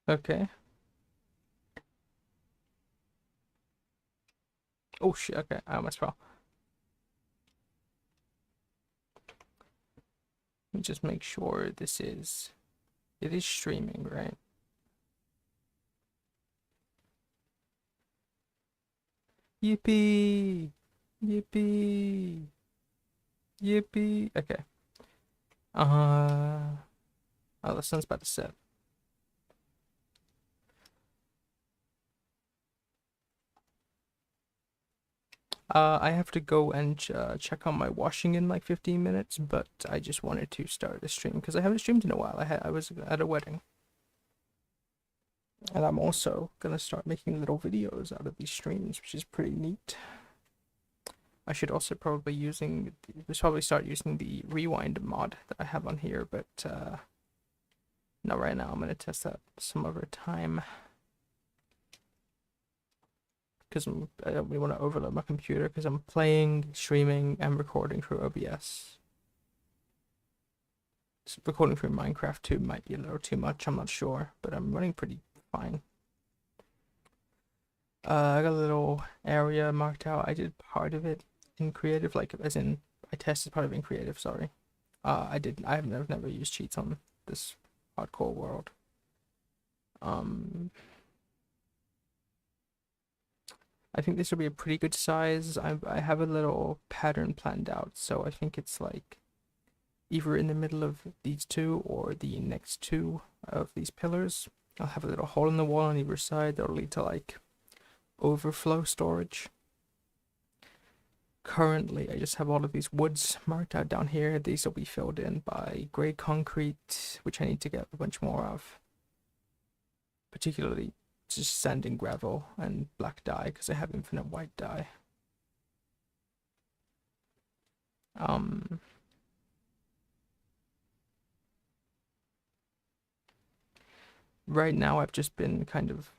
Okay. Oh shit, okay, I almost fell. Let me just make sure it is streaming, right? Yippee! Yippee! Yippee! Okay. Oh, the sun's about to set. I have to go and check on my washing in like 15 minutes, but I just wanted to start the stream because I haven't streamed in a while. I was at a wedding, and I'm also gonna start making little videos out of these streams, which is pretty neat. I should also probably start using the rewind mod that I have on here, but not right now. I'm gonna test that some other time because I don't really want to overload my computer because I'm playing, streaming, and recording through OBS. So recording through Minecraft too might be a little too much. I'm not sure, but I'm running pretty fine. I got a little area marked out. I did part of it in creative, like as in I tested part of it in creative. Sorry. I've never used cheats on this hardcore world. Um, I think this will be a pretty good size. I have a little pattern planned out, so I think it's like either in the middle of these two or the next two of these pillars. I'll have a little hole in the wall on either side that'll lead to like overflow storage. Currently, I just have all of these woods marked out down here. These will be filled in by grey concrete, which I need to get a bunch more of. Particularly just sand and gravel and black dye because I have infinite white dye. Um, right now I've just been kind of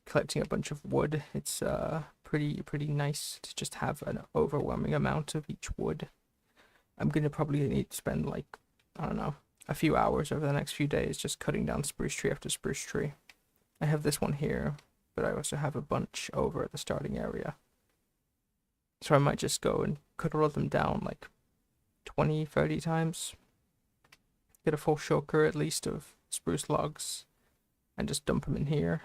collecting a bunch of wood. It's pretty nice to just have an overwhelming amount of each wood. I'm gonna probably need to spend like, I don't know, a few hours over the next few days just cutting down spruce tree after spruce tree. I have this one here, but I also have a bunch over at the starting area. So I might just go and cut all of them down like 20, 30 times. Get a full shulker at least of spruce logs and just dump them in here.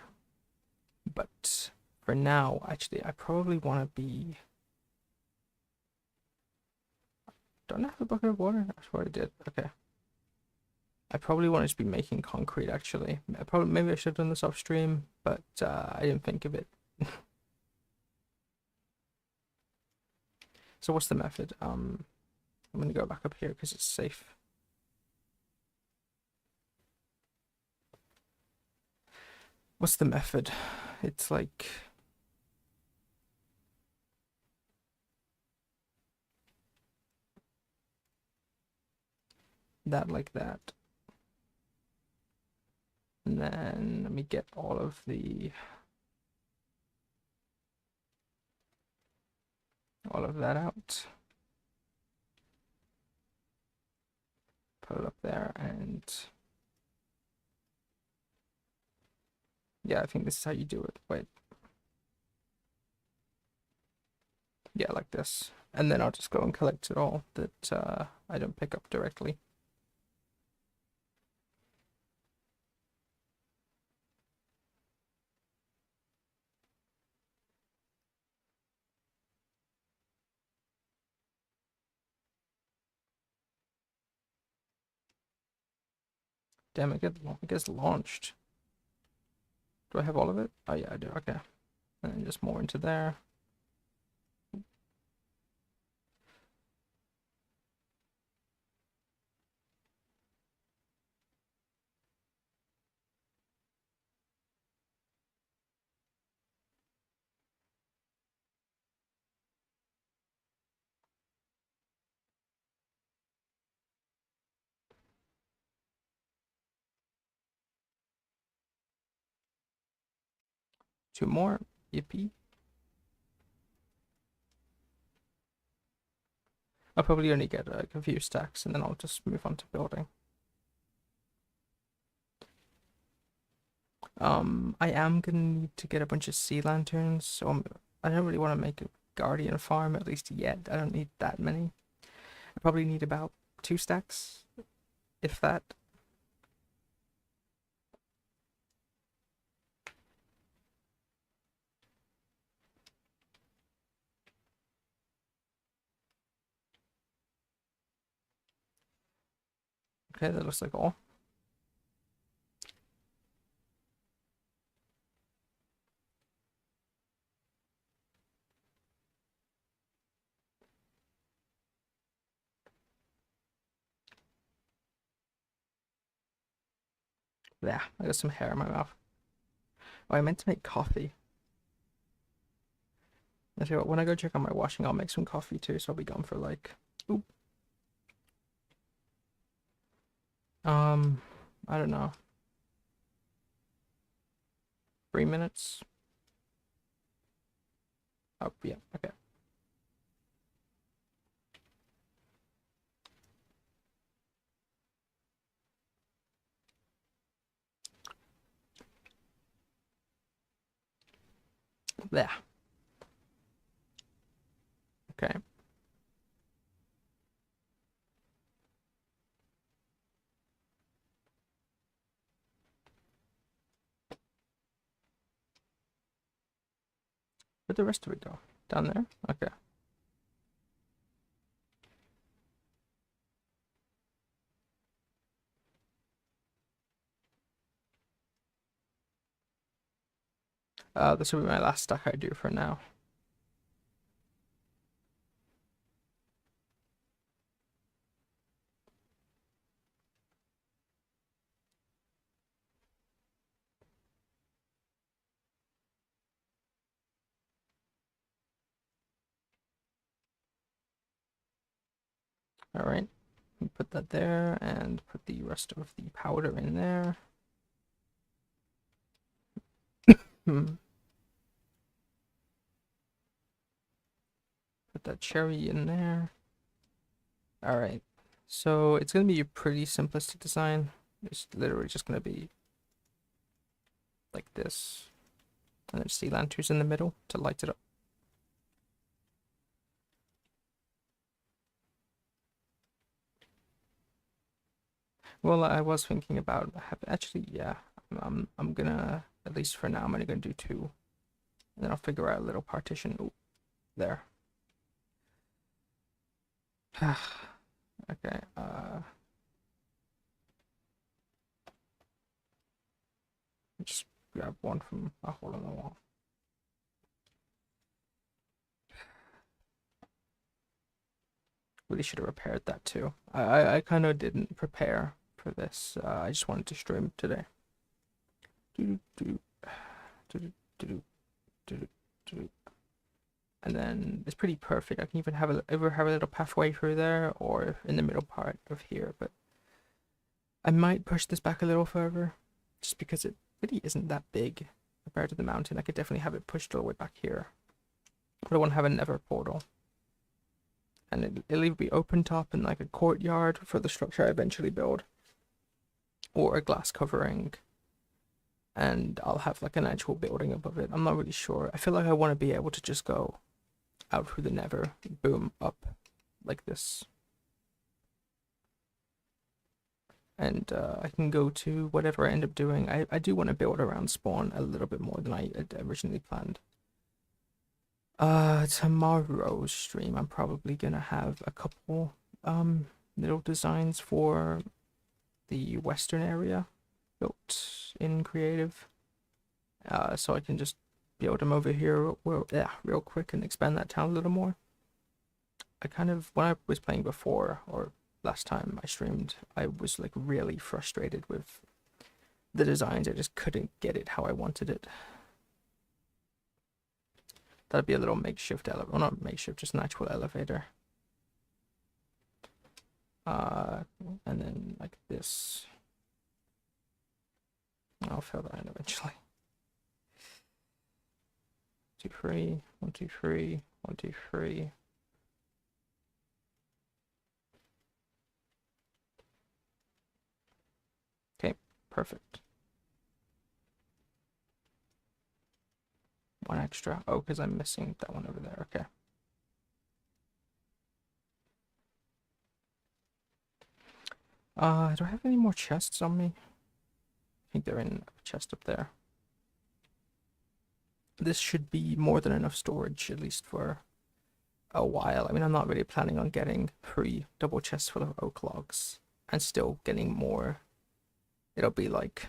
But for now, actually, I probably want to be... Don't I have a bucket of water? I swear I did. Okay. I probably want to just be making concrete, actually. Maybe I should have done this off stream, but I didn't think of it. So what's the method? I'm gonna go back up here because it's safe. What's the method? It's like... that like that. And then let me get all of that out. Put it up there and yeah, I think this is how you do it. Wait. Yeah, like this. And then I'll just go and collect it all that I don't pick up directly. Damn, it gets launched. Do I have all of it? Oh yeah, I do. Okay. And then just more into there. Two more. Yippee. I'll probably only get like a few stacks and then I'll just move on to building. I am gonna need to get a bunch of sea lanterns, so I don't really want to make a guardian farm, at least yet. I don't need that many. I probably need about 2 stacks, if that. Okay, that looks like all. Yeah, I got some hair in my mouth. Oh, I meant to make coffee. I tell you what, when I go check on my washing, I'll make some coffee too, so I'll be gone for like, oop, um, I don't know, 3 minutes. Oh, yeah, okay. There. Okay. Where'd the rest of it go? Down there? Okay. This will be my last stack I do for now. All right. Put that there and put the rest of the powder in there. Hmm. Put that cherry in there. All right. So it's gonna be a pretty simplistic design. It's literally just gonna be like this, and then sea lanterns in the middle to light it up. Well, I was thinking about actually, yeah. I'm gonna, at least for now, I'm only gonna do two, and then I'll figure out a little partition. Oh, there. Okay. Just grab one from a hole in the wall. Really should have repaired that too. I kind of didn't prepare for this. I just wanted to stream today. And then it's pretty perfect. I can even have either have a little pathway through there or in the middle part of here. But I might push this back a little further, just because it really isn't that big compared to the mountain. I could definitely have it pushed all the way back here. But I want to have a nether portal. And it'll either be open top in like a courtyard for the structure I eventually build, or a glass covering, and I'll have like an actual building above it. I'm not really sure. I feel like I want to be able to just go out through the nether, boom, up like this. And I can go to whatever I end up doing. I do want to build around spawn a little bit more than I had originally planned. Tomorrow's stream, I'm probably gonna have a couple little designs for the western area built in creative. So I can just build them over here real quick and expand that town a little more. I kind of, when I was playing before, or last time I streamed, I was like really frustrated with the designs. I just couldn't get it how I wanted it. That'd be a little makeshift elevator, well, not makeshift, just an actual elevator. And then like this. I'll fill that in eventually. 2, 3, 1, 2, 3, 1, 2, 3. Okay, perfect. one extra. Oh, because I'm missing that one over there. Okay. Do I have any more chests on me? I think they're in a chest up there. This should be more than enough storage, at least for a while. I mean, I'm not really planning on getting 3 double chests full of oak logs and still getting more. It'll be like,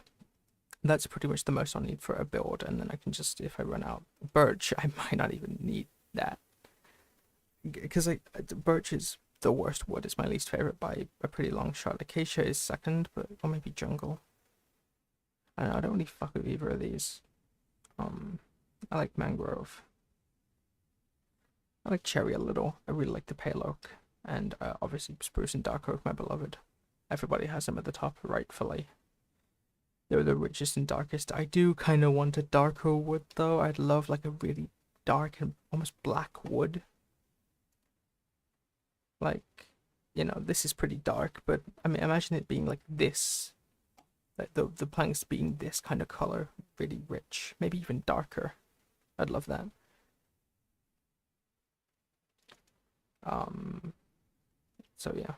that's pretty much the most I'll need for a build, and then I can just, if I run out birch, I might not even need that. Because birch is the worst wood. It's my least favorite by a pretty long shot. Acacia is second, but, or maybe jungle. I don't know, I don't really fuck with either of these. I like mangrove. I like cherry a little. I really like the pale oak. And obviously spruce and dark oak, my beloved. Everybody has them at the top, rightfully. They're the richest and darkest. I do kind of want a darker wood, though. I'd love like a really dark and almost black wood. Like, you know, this is pretty dark, but I mean, imagine it being like this. Like the planks being this kind of color, really rich, maybe even darker. I'd love that. So yeah.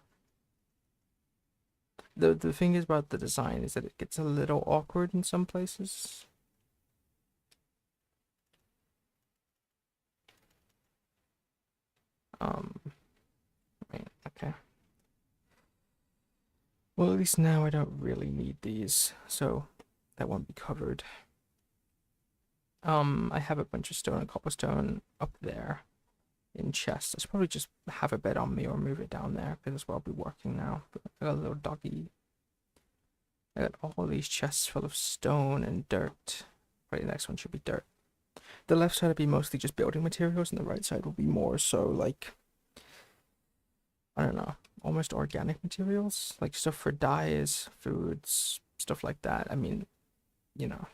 The thing is about the design is that it gets a little awkward in some places. Right, okay. Well, at least now I don't really need these, so that won't be covered. I have a bunch of stone and cobblestone up there in chests. I should probably just have a bed on me or move it down there because that's where I'll be working now. But I got a little doggy. I got all these chests full of stone and dirt. Probably the next one should be dirt. The left side will be mostly just building materials, and the right side will be more so like, I don't know, almost organic materials, like stuff for dyes, foods, stuff like that. I mean, you know,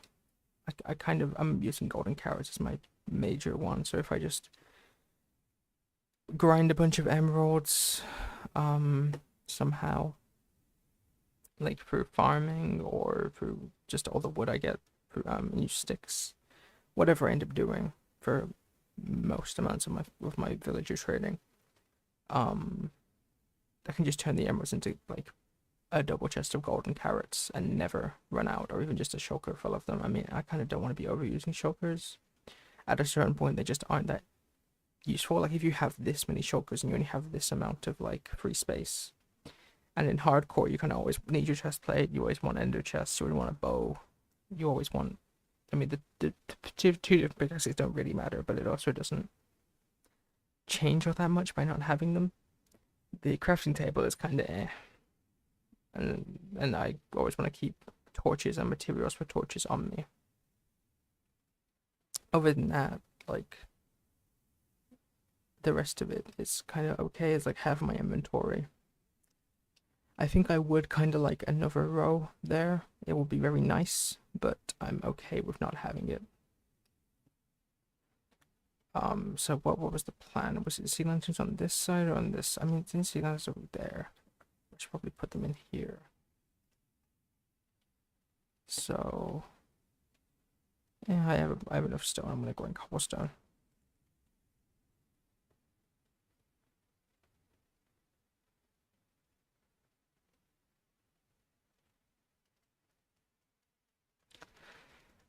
I'm using golden carrots as my major one, so if I just grind a bunch of emeralds, somehow, like through farming or through just all the wood I get through new sticks, whatever I end up doing for most amounts of my villager trading, I can just turn the emeralds into like a double chest of golden carrots and never run out, or even just a shulker full of them. I mean, I kind of don't want to be overusing shulkers. At a certain point, they just aren't that useful. Like if you have this many shulkers and you only have this amount of like free space, and in hardcore you kind of always need your chest plate. You always want ender chests. You always want a bow. You always want. I mean, the two different pickaxes don't really matter, but it also doesn't change all that much by not having them. The crafting table is kind of eh. And I always want to keep torches and materials for torches on me. Other than that, like the rest of it is kind of okay. It's like half my inventory. I think I would kind of like another row there. It would be very nice, but I'm okay with not having it. So what was the plan? Was it sea lanterns on this side or on this? I mean, it's in sea lanterns over there. I should probably put them in here. So yeah, I have enough stone. I'm gonna go in cobblestone.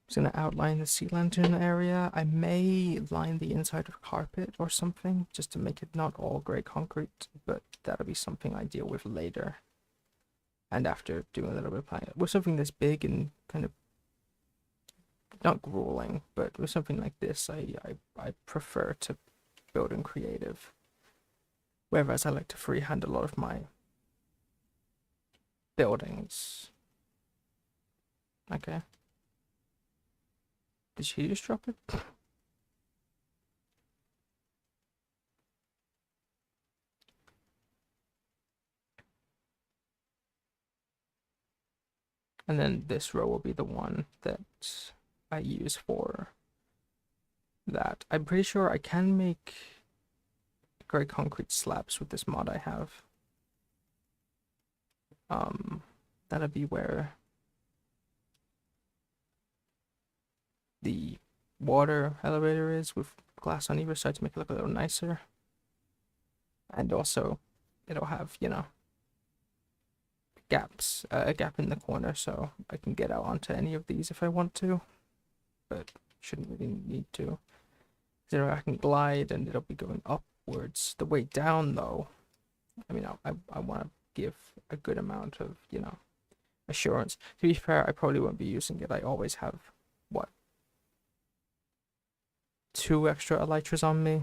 Just gonna outline the sea lantern area. I may line the inside with carpet or something just to make it not all grey concrete, but that'll be something I deal with later. And after doing a little bit of planning, with something this big and kind of not grueling, but with something like this, I prefer to build in creative. Whereas I like to freehand a lot of my buildings. Okay. Did she just drop it? And then this row will be the one that I use for that. I'm pretty sure I can make grey concrete slabs with this mod I have. That'll be where the water elevator is with glass on either side to make it look a little nicer. And also, it'll have, you know, gaps, a gap in the corner so I can get out onto any of these if I want to, but shouldn't really need to. So I can glide and it'll be going upwards. The way down though, I mean, I want to give a good amount of, you know, assurance. To be fair, I probably won't be using it. I always have, what, 2 extra elytras on me,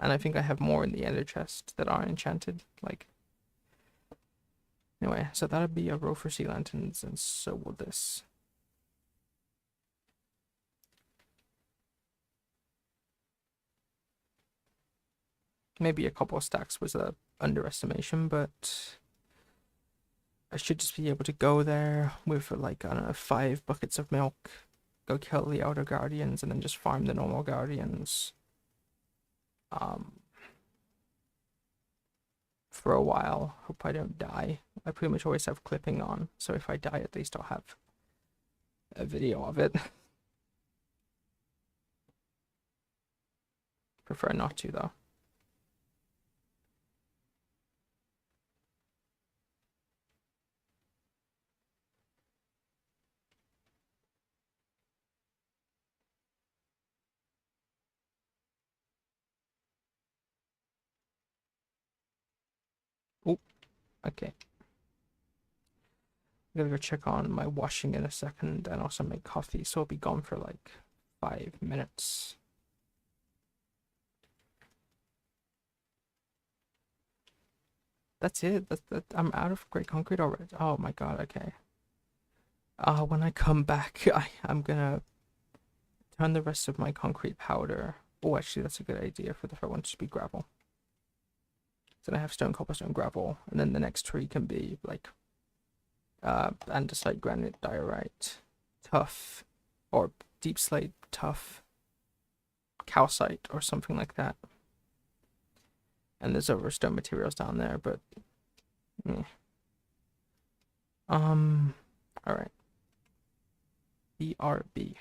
and I think I have more in the ender chest that are enchanted. Like, anyway, so that'll be a row for sea lanterns, and so will this. Maybe a couple of stacks was a underestimation, but I should just be able to go there with like, I don't know, 5 buckets of milk, go kill the outer guardians, and then just farm the normal guardians. For a while. Hope I don't die. I pretty much always have clipping on, so if I die, at least I'll have a video of it. Prefer not to, though. Oh, okay. I'm gonna go check on my washing in a second and also make coffee, so I'll be gone for like 5 minutes. That's it. I'm out of gray concrete already. Oh my god, okay. When I come back, I'm gonna turn the rest of my concrete powder. Oh, actually, that's a good idea for the first one to be gravel. Then I have stone, cobblestone, gravel, and then the next tree can be like andesite, granite, diorite, tuff, or deep slate, tuff, calcite, or something like that. And there's other stone materials down there, but all right. BRB.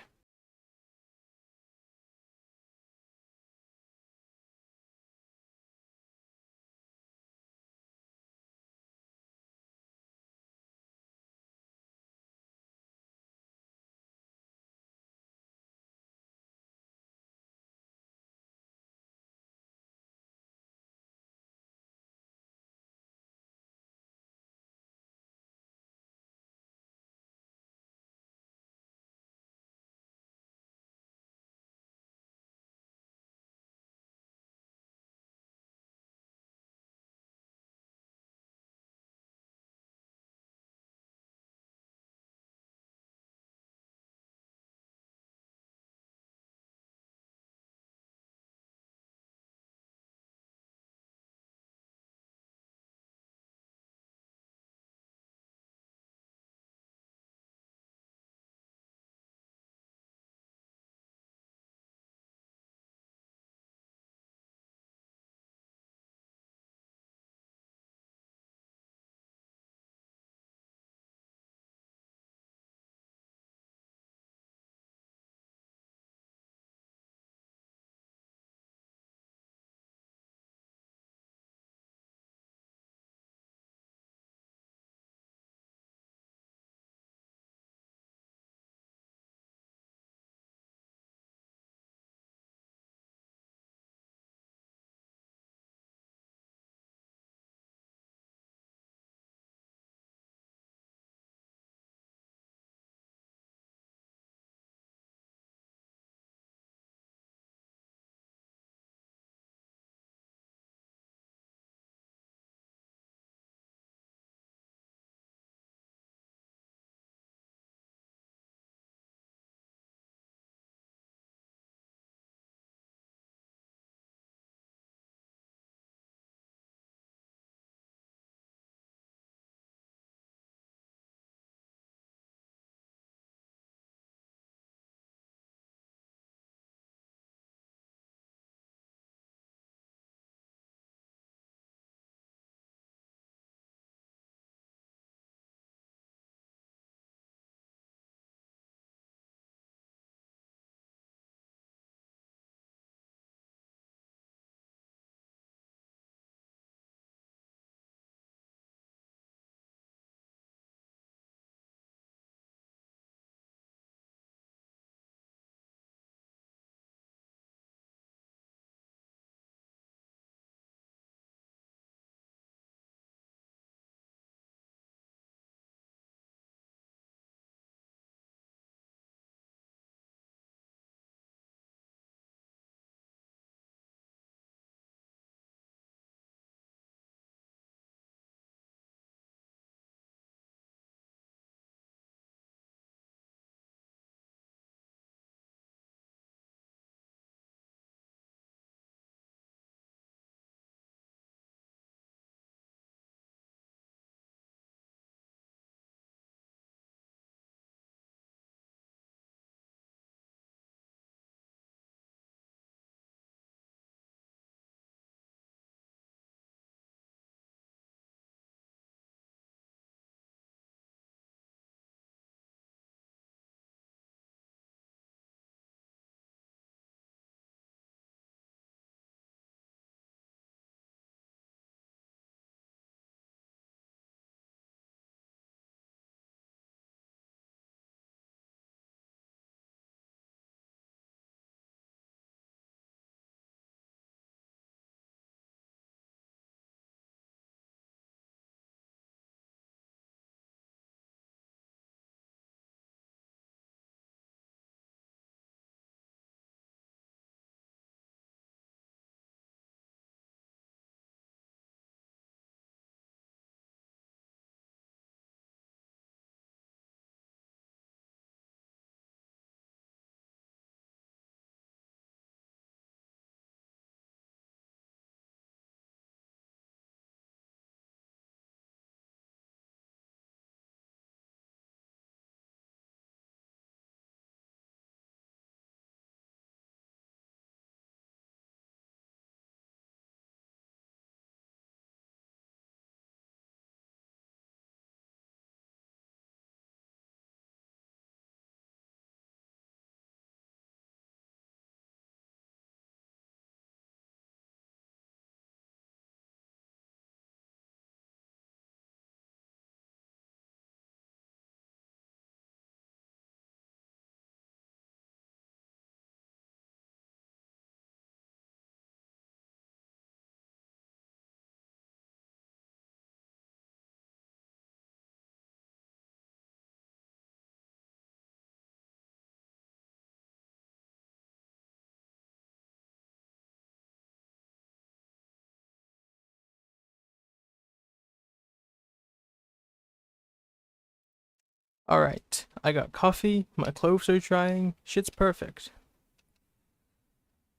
Alright, I got coffee, my clothes are drying, shit's perfect.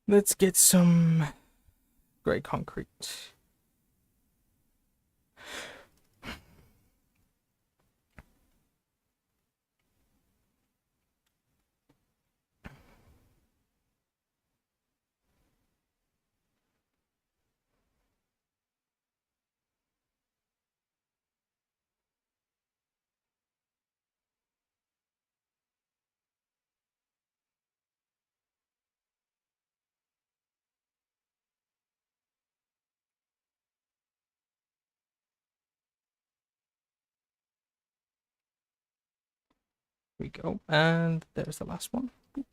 Let's get some grey concrete. Here we go, and there's the last one. Boop.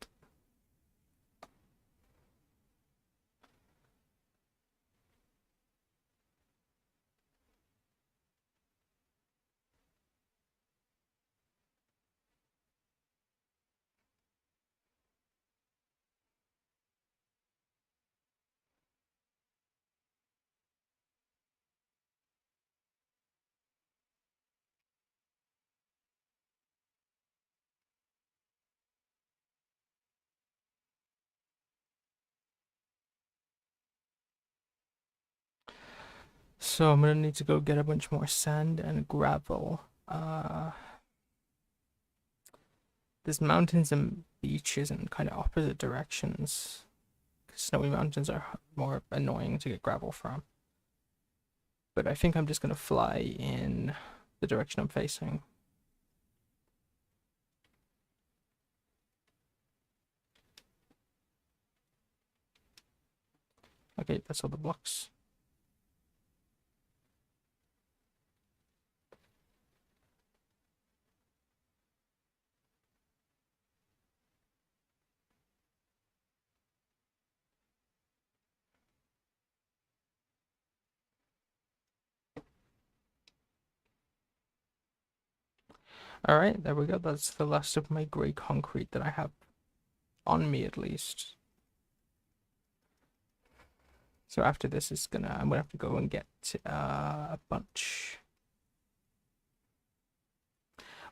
So I'm gonna need to go get a bunch more sand and gravel. There's mountains and beaches in kind of opposite directions. Snowy mountains are more annoying to get gravel from. But I think I'm just gonna fly in the direction I'm facing. Okay, that's all the blocks. Alright, there we go. That's the last of my grey concrete that I have on me, at least. So after this is I'm gonna have to go and get a bunch.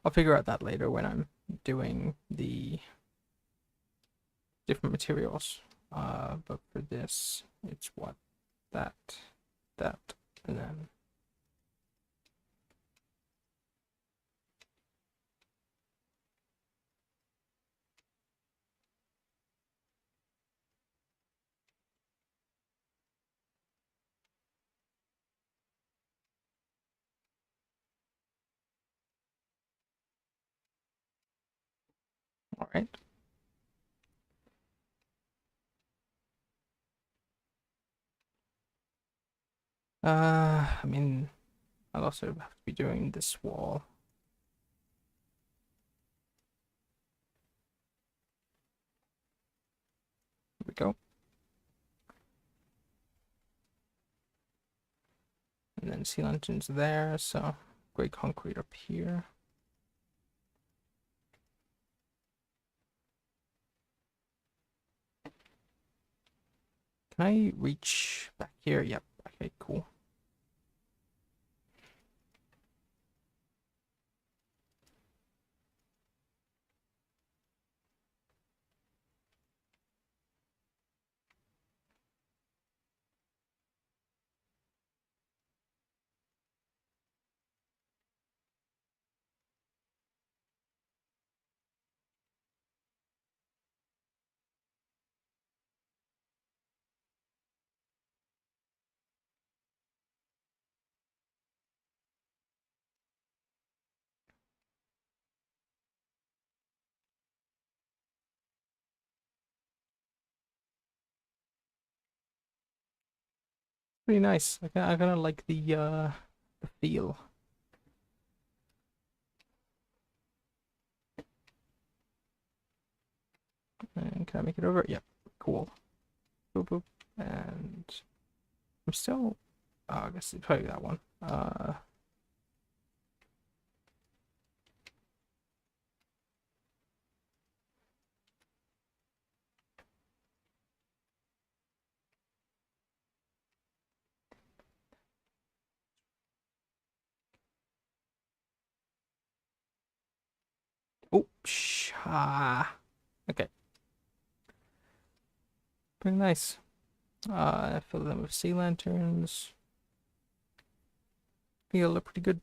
I'll figure out that later when I'm doing the different materials. But for this, it's what? That, and then. Alright. I mean, I'll also have to be doing this wall. Here we go. And then sea lanterns there, so grey concrete up here. Can I reach back here? Yep. Okay, cool. Pretty nice. I kind of like the feel. And can I make it over? Yep. Cool. Boop boop. And I'm still. Oh, I guess it's probably that one. Okay. Pretty nice. Fill them with sea lanterns. Feel look pretty good.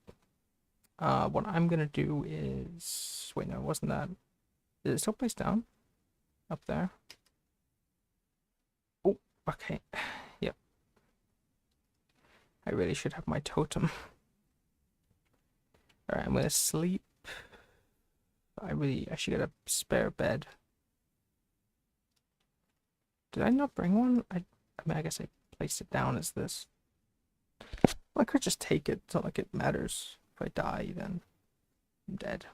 What I'm gonna do is wait, no, it wasn't that. Is it still placed down? Up there? Oh, okay. Yep. I really should have my totem. Alright, I'm gonna sleep. I should get a spare bed. Did I not bring one? I mean, I guess I placed it down as this. Well, I could just take it. It's not like it matters. If I die, then I'm dead.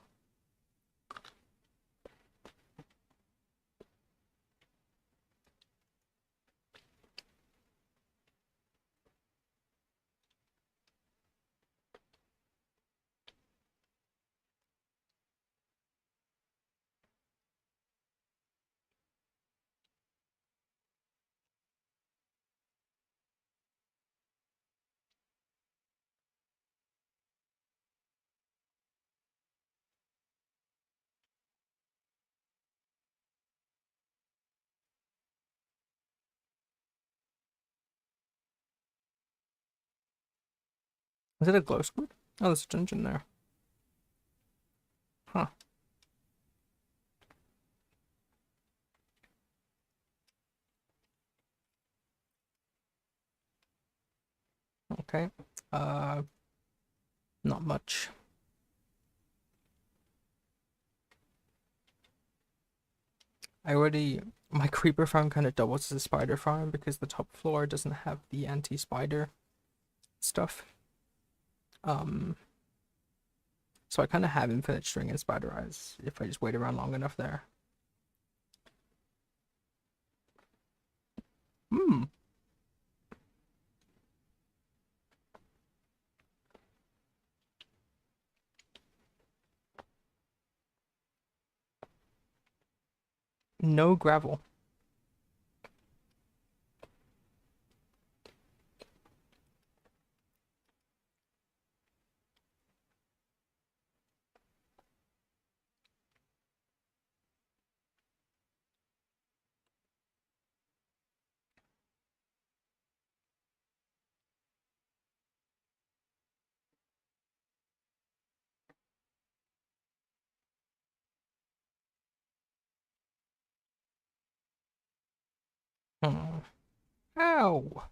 Is it a glow squid? Oh, there's a dungeon there. Huh. Okay. Uh, Not much. My creeper farm kind of doubles as a spider farm because the top floor doesn't have the anti-spider stuff. Um, so I kind of have infinite string and spider eyes if I just wait around long enough there. Hmm. No gravel. Hmm. Ow.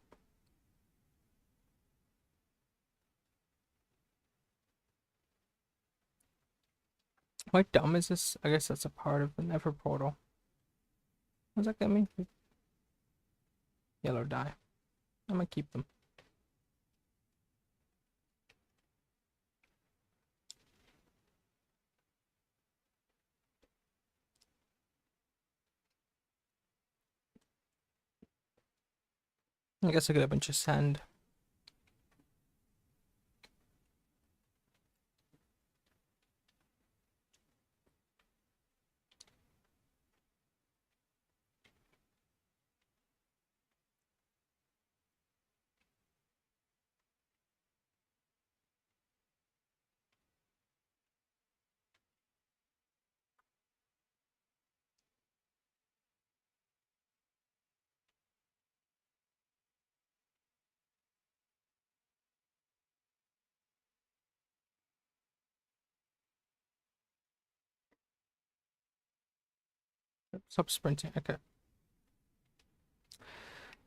How dumb is this? I guess that's a part of the Nether portal. What does that get me? Yellow dye. I'm gonna keep them. I guess I get a bunch of sand. Stop sprinting. Okay.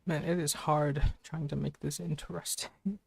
Man, it is hard trying to make this interesting.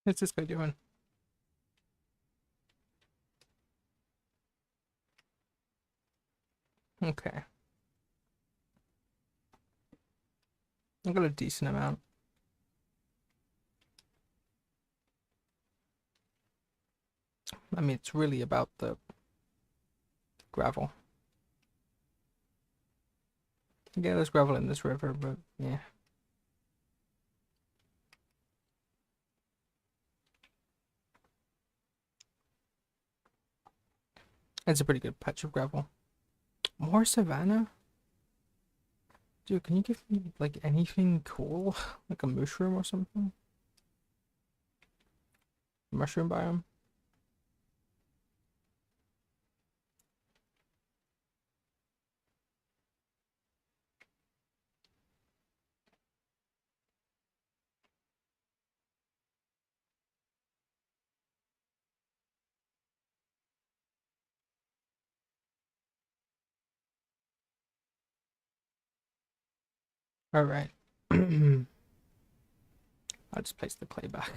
What's this guy doing? Okay. I got a decent amount. I mean, it's really about the gravel. Yeah, there's gravel in this river, but yeah. It's a pretty good patch of gravel. More savanna? Dude, can you give me, like, anything cool? Like a mushroom or something? Mushroom biome? Alright. I'll just place the clay back.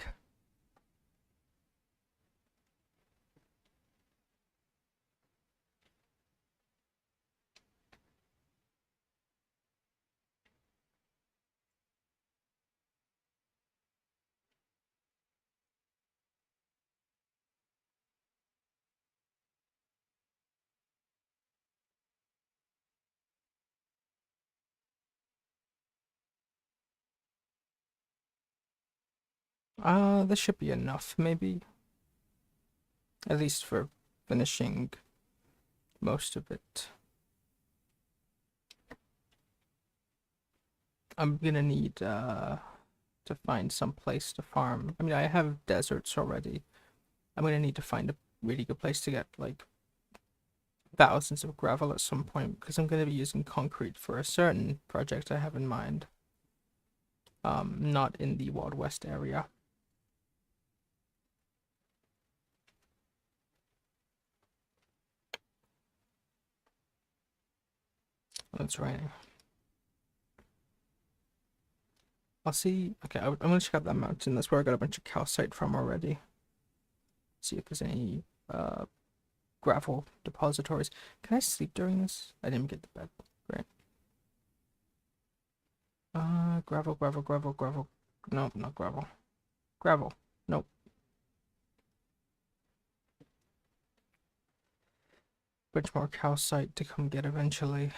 This should be enough, maybe. At least for finishing most of it. I'm gonna need, to find some place to farm. I mean, I have deserts already. I'm gonna need to find a really good place to get, like, thousands of gravel at some point, because I'm gonna be using concrete for a certain project I have in mind. Not in the Wild West area. That's raining. I'll see. Okay, I'm gonna check out that mountain. That's where I got a bunch of calcite from already. See if there's any gravel depositories. Can I sleep during this? I didn't get to bed. Great. Gravel, gravel, gravel, gravel. Nope, not gravel. Gravel. Nope. Bunch more calcite to come get eventually.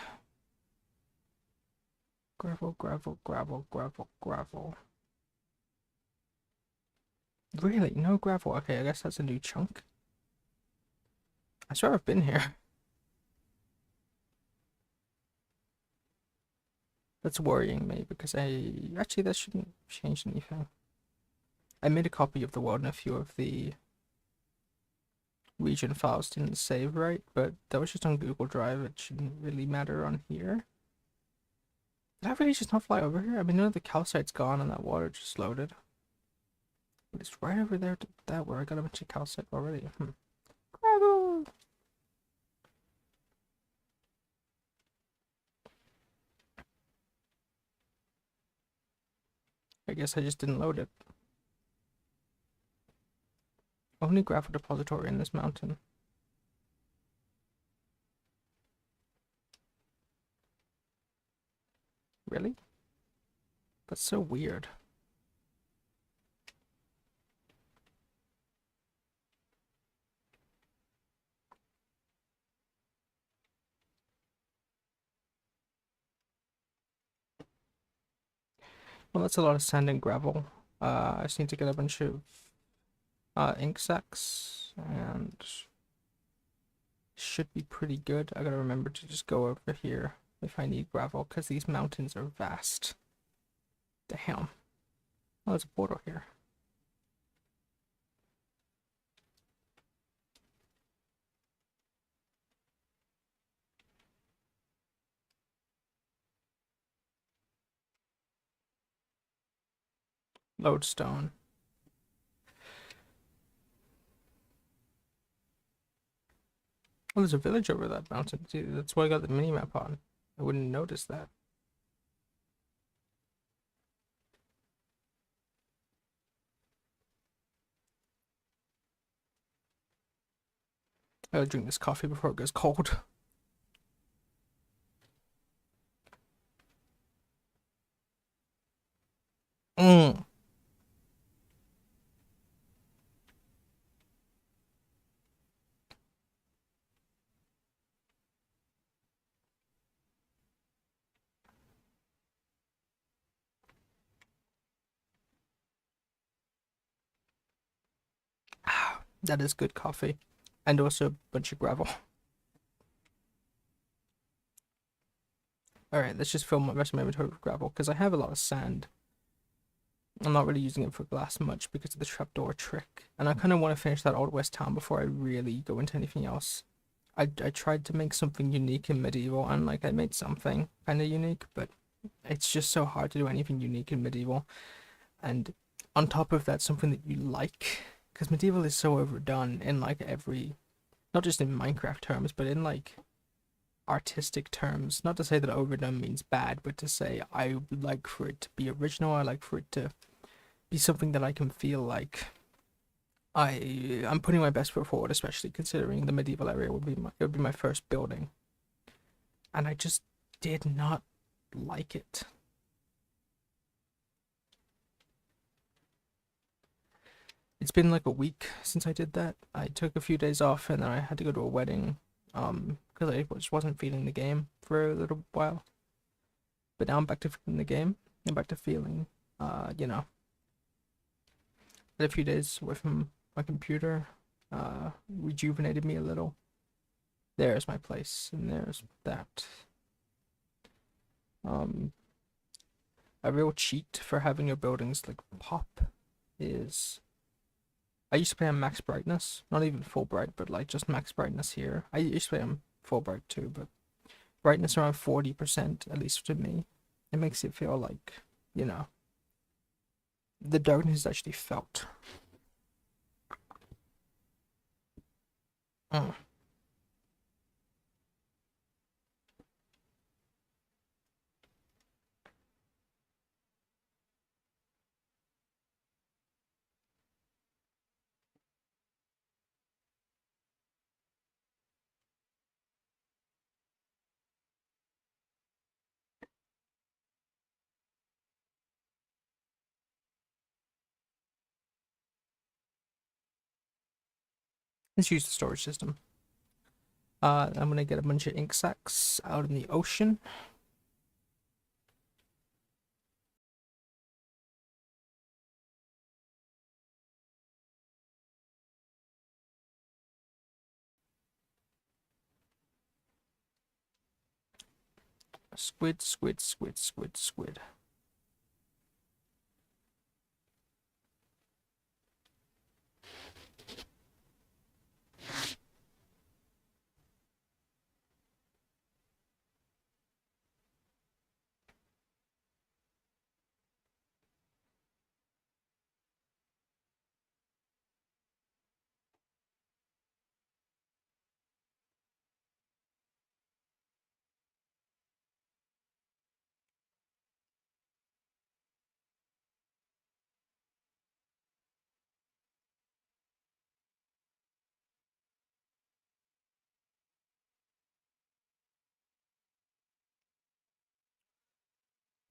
Gravel, gravel, gravel, gravel, gravel. Really? No gravel? Okay, I guess that's a new chunk. I swear I've been here. That's worrying me because actually that shouldn't change anything. I made a copy of the world and a few of the region files didn't save right, but that was just on Google Drive. It shouldn't really matter on here. Did I really just not fly over here? I mean, none of the calcite's gone and that water just loaded. But it's right over there to that where I got a bunch of calcite already. Gravel! I guess I just didn't load it. Only gravel depository in this mountain. Really? That's so weird. Well, that's a lot of sand and gravel. I just need to get a bunch of ink sacs and should be pretty good. I gotta remember to just go over here if I need gravel because these mountains are vast. Damn. Oh, there's a portal here. Lodestone. Oh, there's a village over that mountain. See, that's why I got the mini map on. I wouldn't notice that. I gotta drink this coffee before it goes cold. Mm. That is good coffee. And also a bunch of gravel. Alright, let's just fill my rest of my inventory with gravel, because I have a lot of sand. I'm not really using it for glass much because of the trapdoor trick. And I kind of want to finish that Old West town before I really go into anything else. I tried to make something unique in medieval, and like I made something kind of unique, but it's just so hard to do anything unique in medieval. And on top of that, something that you like, because medieval is so overdone in like every, not just in Minecraft terms, but in like artistic terms. Not to say that overdone means bad, but to say I would like for it to be original. I like for it to be something that I can feel like I'm putting my best foot forward, especially considering the medieval area would be my first building, and I just did not like it. It's been like a week since I did that. I took a few days off, and then I had to go to a wedding, because I just wasn't feeling the game for a little while. But now I'm back to feeling the game. I'm back to feeling, you know, had a few days away from my computer, rejuvenated me a little. There's my place, and there's that. Um, a real cheat for having your buildings like pop is I used to play on max brightness, not even full bright, but like just max brightness here. I used to play on full bright too, but brightness around 40%, at least to me. It makes it feel like, you know, the darkness is actually felt. Mm. Let's use the storage system. I'm gonna get a bunch of ink sacs out in the ocean. Squid, squid, squid, squid, squid.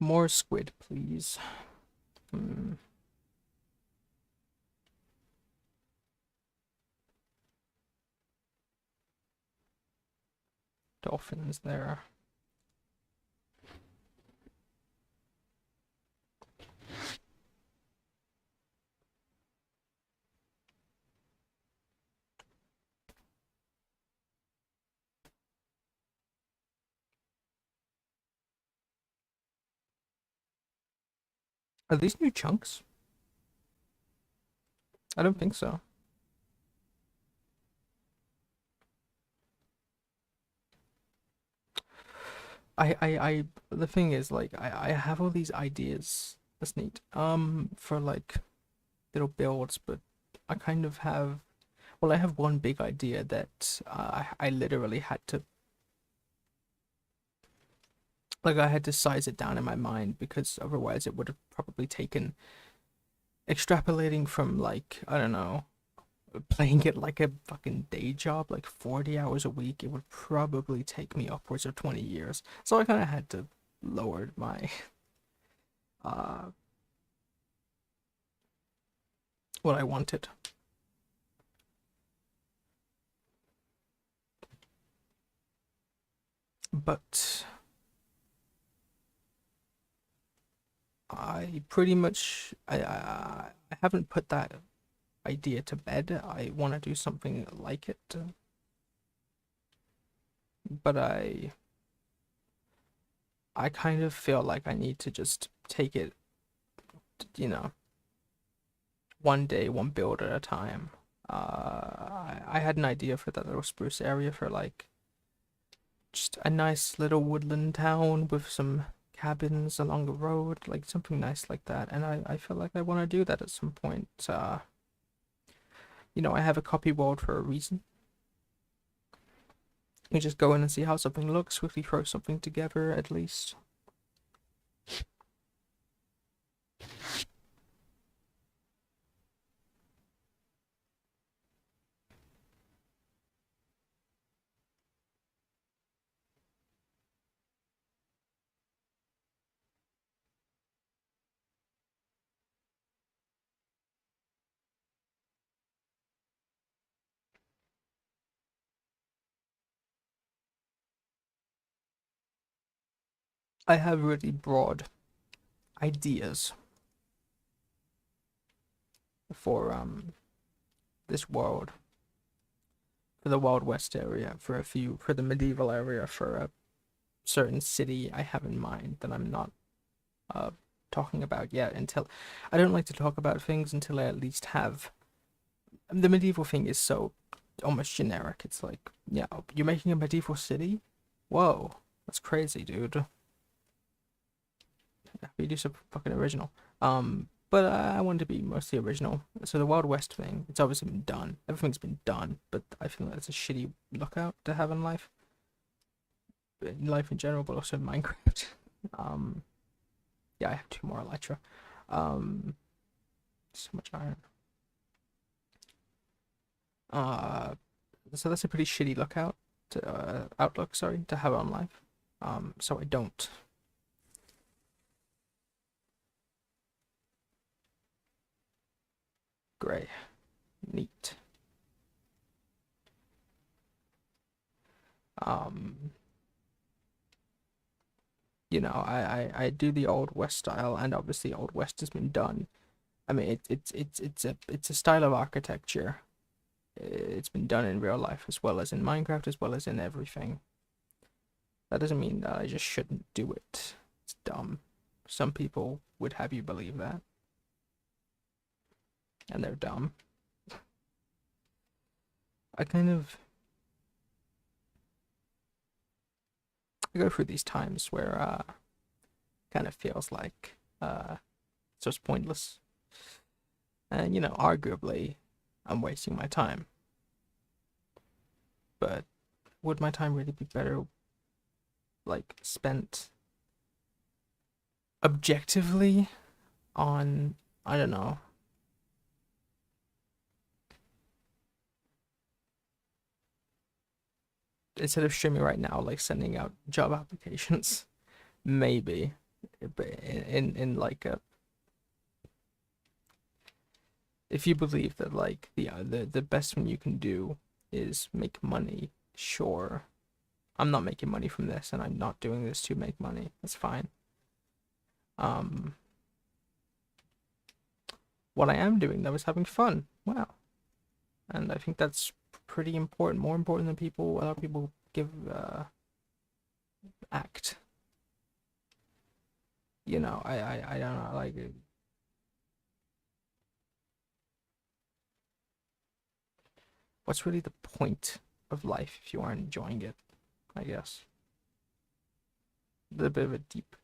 More squid, please. Hmm. Dolphins there. Are these new chunks? I don't think so. The thing is, like, I have all these ideas. That's neat. For like little builds, but I kind of have, well, I have one big idea that I literally had to, like, I had to size it down in my mind because otherwise it would have probably taken extrapolating from like, I don't know, playing it like a fucking day job, like 40 hours a week, it would probably take me upwards of 20 years. So I kind of had to lower my uh what I wanted. But I pretty much I haven't put that idea to bed. I want to do something like it, but I kind of feel like I need to just take it, you know, one day, one build at a time. I had an idea for that little spruce area for like just a nice little woodland town with some cabins along the road, like something nice like that. And I feel like I want to do that at some point. I have a copy world for a reason. You just go in and see how something looks, quickly throw something together at least. I have really broad ideas for this world, for the Wild West area, for the medieval area, for a certain city I have in mind that I'm not uh talking about yet until I don't like to talk about things until I at least have the medieval thing is so almost generic. It's like, yeah, you're making a medieval city? Whoa, that's crazy, dude. We do some fucking original. But I want to be mostly original. So the Wild West thing, it's obviously been done. Everything's been done, but I feel like it's a shitty lookout to have in life in general, but also in Minecraft. um, yeah, I have two more Elytra. Um, so much iron. Uh, so that's a pretty shitty outlook, sorry, to have on life. So I don't. Gray. Neat. Um, I do the Old West style, and obviously Old West has been done. I mean, it's a style of architecture. It's been done in real life as well as in Minecraft, as well as in everything. That doesn't mean that I just shouldn't do it. It's dumb. Some people would have you believe that, and they're dumb. I kind of I go through these times where kind of feels like it's just pointless. And arguably I'm wasting my time. But would my time really be better like spent objectively on, I don't know, instead of streaming right now, like sending out job applications? Maybe. But in like a, if you believe that like the best thing you can do is make money, sure. I'm not making money from this, and I'm not doing this to make money. That's fine. Um, what I am doing though is having fun. Wow. And I think that's pretty important, more important than other people give act. I don't know, like, what's really the point of life if you aren't enjoying it? I guess. A little bit of a deep,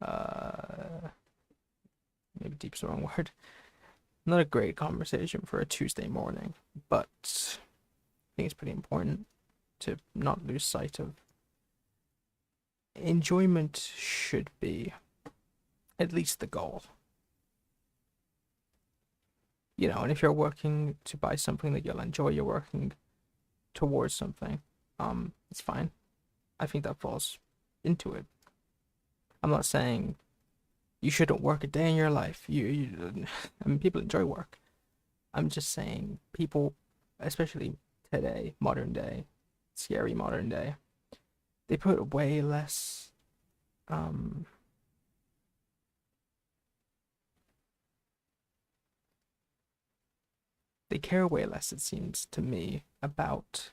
uh, maybe deep's the wrong word. Not a great conversation for a Tuesday morning, but I think it's pretty important to not lose sight of enjoyment should be at least the goal. you know, and if you're working to buy something that you'll enjoy, you're working towards something. It's fine. I think that falls into it. I'm not saying you shouldn't work a day in your life. I mean, people enjoy work. I'm just saying people, especially today, modern day, scary modern day, they put way less, um, they care way less, it seems to me, about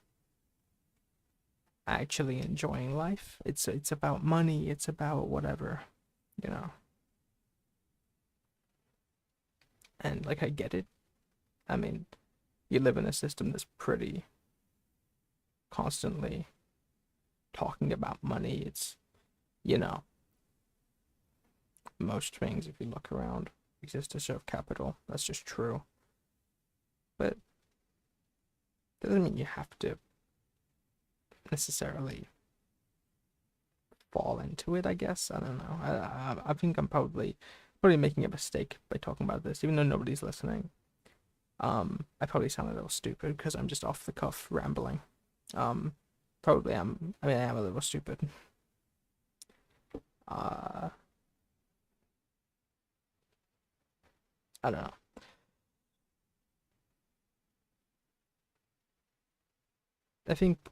actually enjoying life. It's about money, it's about whatever, you know. And like I get it. I mean, you live in a system that's pretty constantly talking about money. It's, you know, most things, if you look around, exist to serve capital. That's just true. But that doesn't mean you have to necessarily fall into it, I guess. I don't know. I think I'm probably making a mistake by talking about this, even though nobody's listening. I probably sound a little stupid because I'm just off the cuff rambling. Um, Probably am. I mean, I am a little stupid. Uh, I don't know. I think as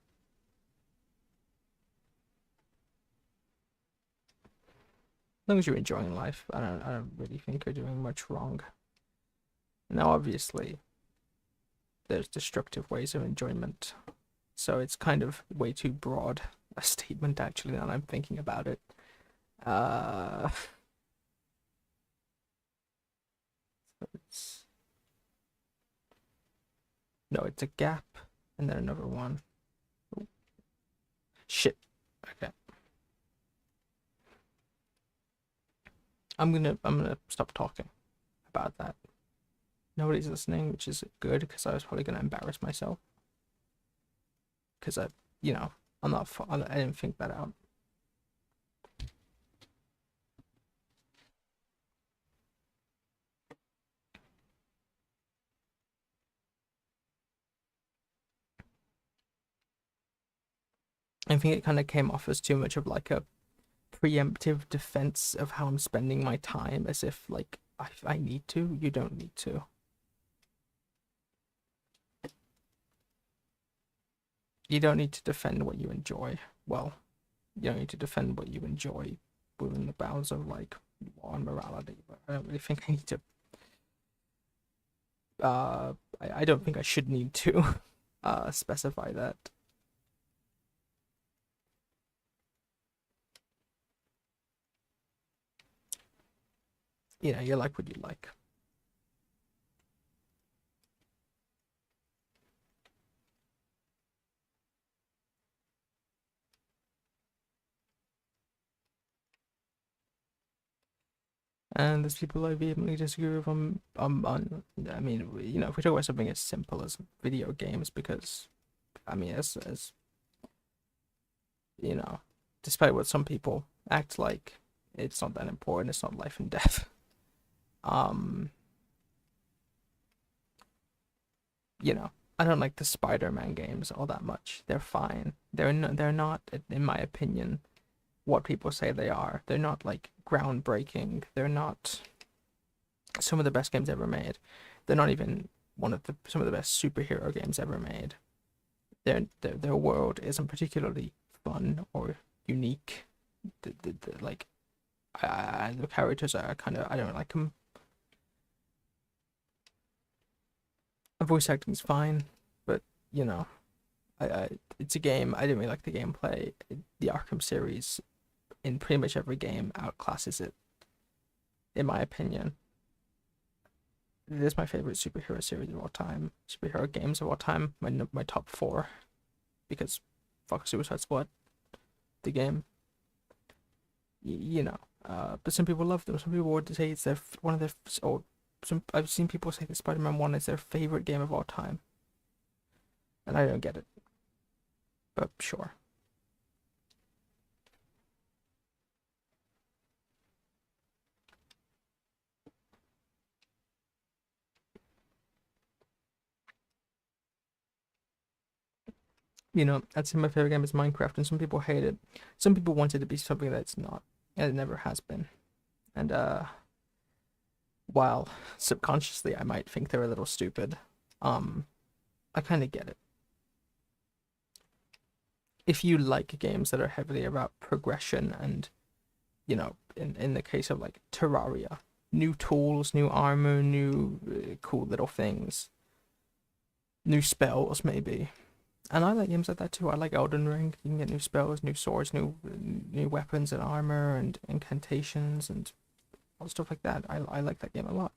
long as you're enjoying life, I don't really think you're doing much wrong. Now, obviously, there's destructive ways of enjoyment, so it's kind of way too broad a statement actually. Now that I'm thinking about it, uh, it's no, it's a gap, and then another one. Ooh, shit. Okay, I'm gonna stop talking about that. Nobody's listening, which is good because I was probably gonna embarrass myself because you know, I'm not. I didn't think that out. I think it kind of came off as too much of like a preemptive defense of how I'm spending my time, as if like I need to. You don't need to. You don't need to defend what you enjoy. Well, you don't need to defend what you enjoy within the bounds of like law and morality. But I don't really think I need to. I don't think I should need to specify that. You know, you like what you like. And there's people I vehemently disagree with on I mean, you know, if we talk about something as simple as video games, because I mean, as you know, despite what some people act like, it's not that important. It's not life and death. Um, you know, I don't like the Spider-Man games all that much. They're fine. They're not, in my opinion, what people say they are. They're not like groundbreaking. They're not some of the best games ever made. They're not even some of the best superhero games ever made. Their world isn't particularly fun or unique. Like the characters are kind of, I don't like them. The voice acting's fine, but you know, I it's a game. I didn't really like the gameplay. The Arkham series in pretty much every game outclasses it, in my opinion. It is my favorite superhero series of all time. Superhero games of all time. My top four, because fuck Suicide Squad, the game. You know, but some people love them. Some people would say it's one of their, or some I've seen people say that Spider-Man 1 is their favorite game of all time, and I don't get it. But sure. You know, I'd say my favorite game is Minecraft, and some people hate it. Some people want it to be something that it's not, and it never has been. And while subconsciously I might think they're a little stupid, I kind of get it. If you like games that are heavily about progression and, you know, in the case of like Terraria, new tools, new armor, new cool little things, new spells maybe. And I like games like that too. I like Elden Ring. You can get new spells, new swords, new weapons and armor and incantations and all stuff like that. I like that game a lot.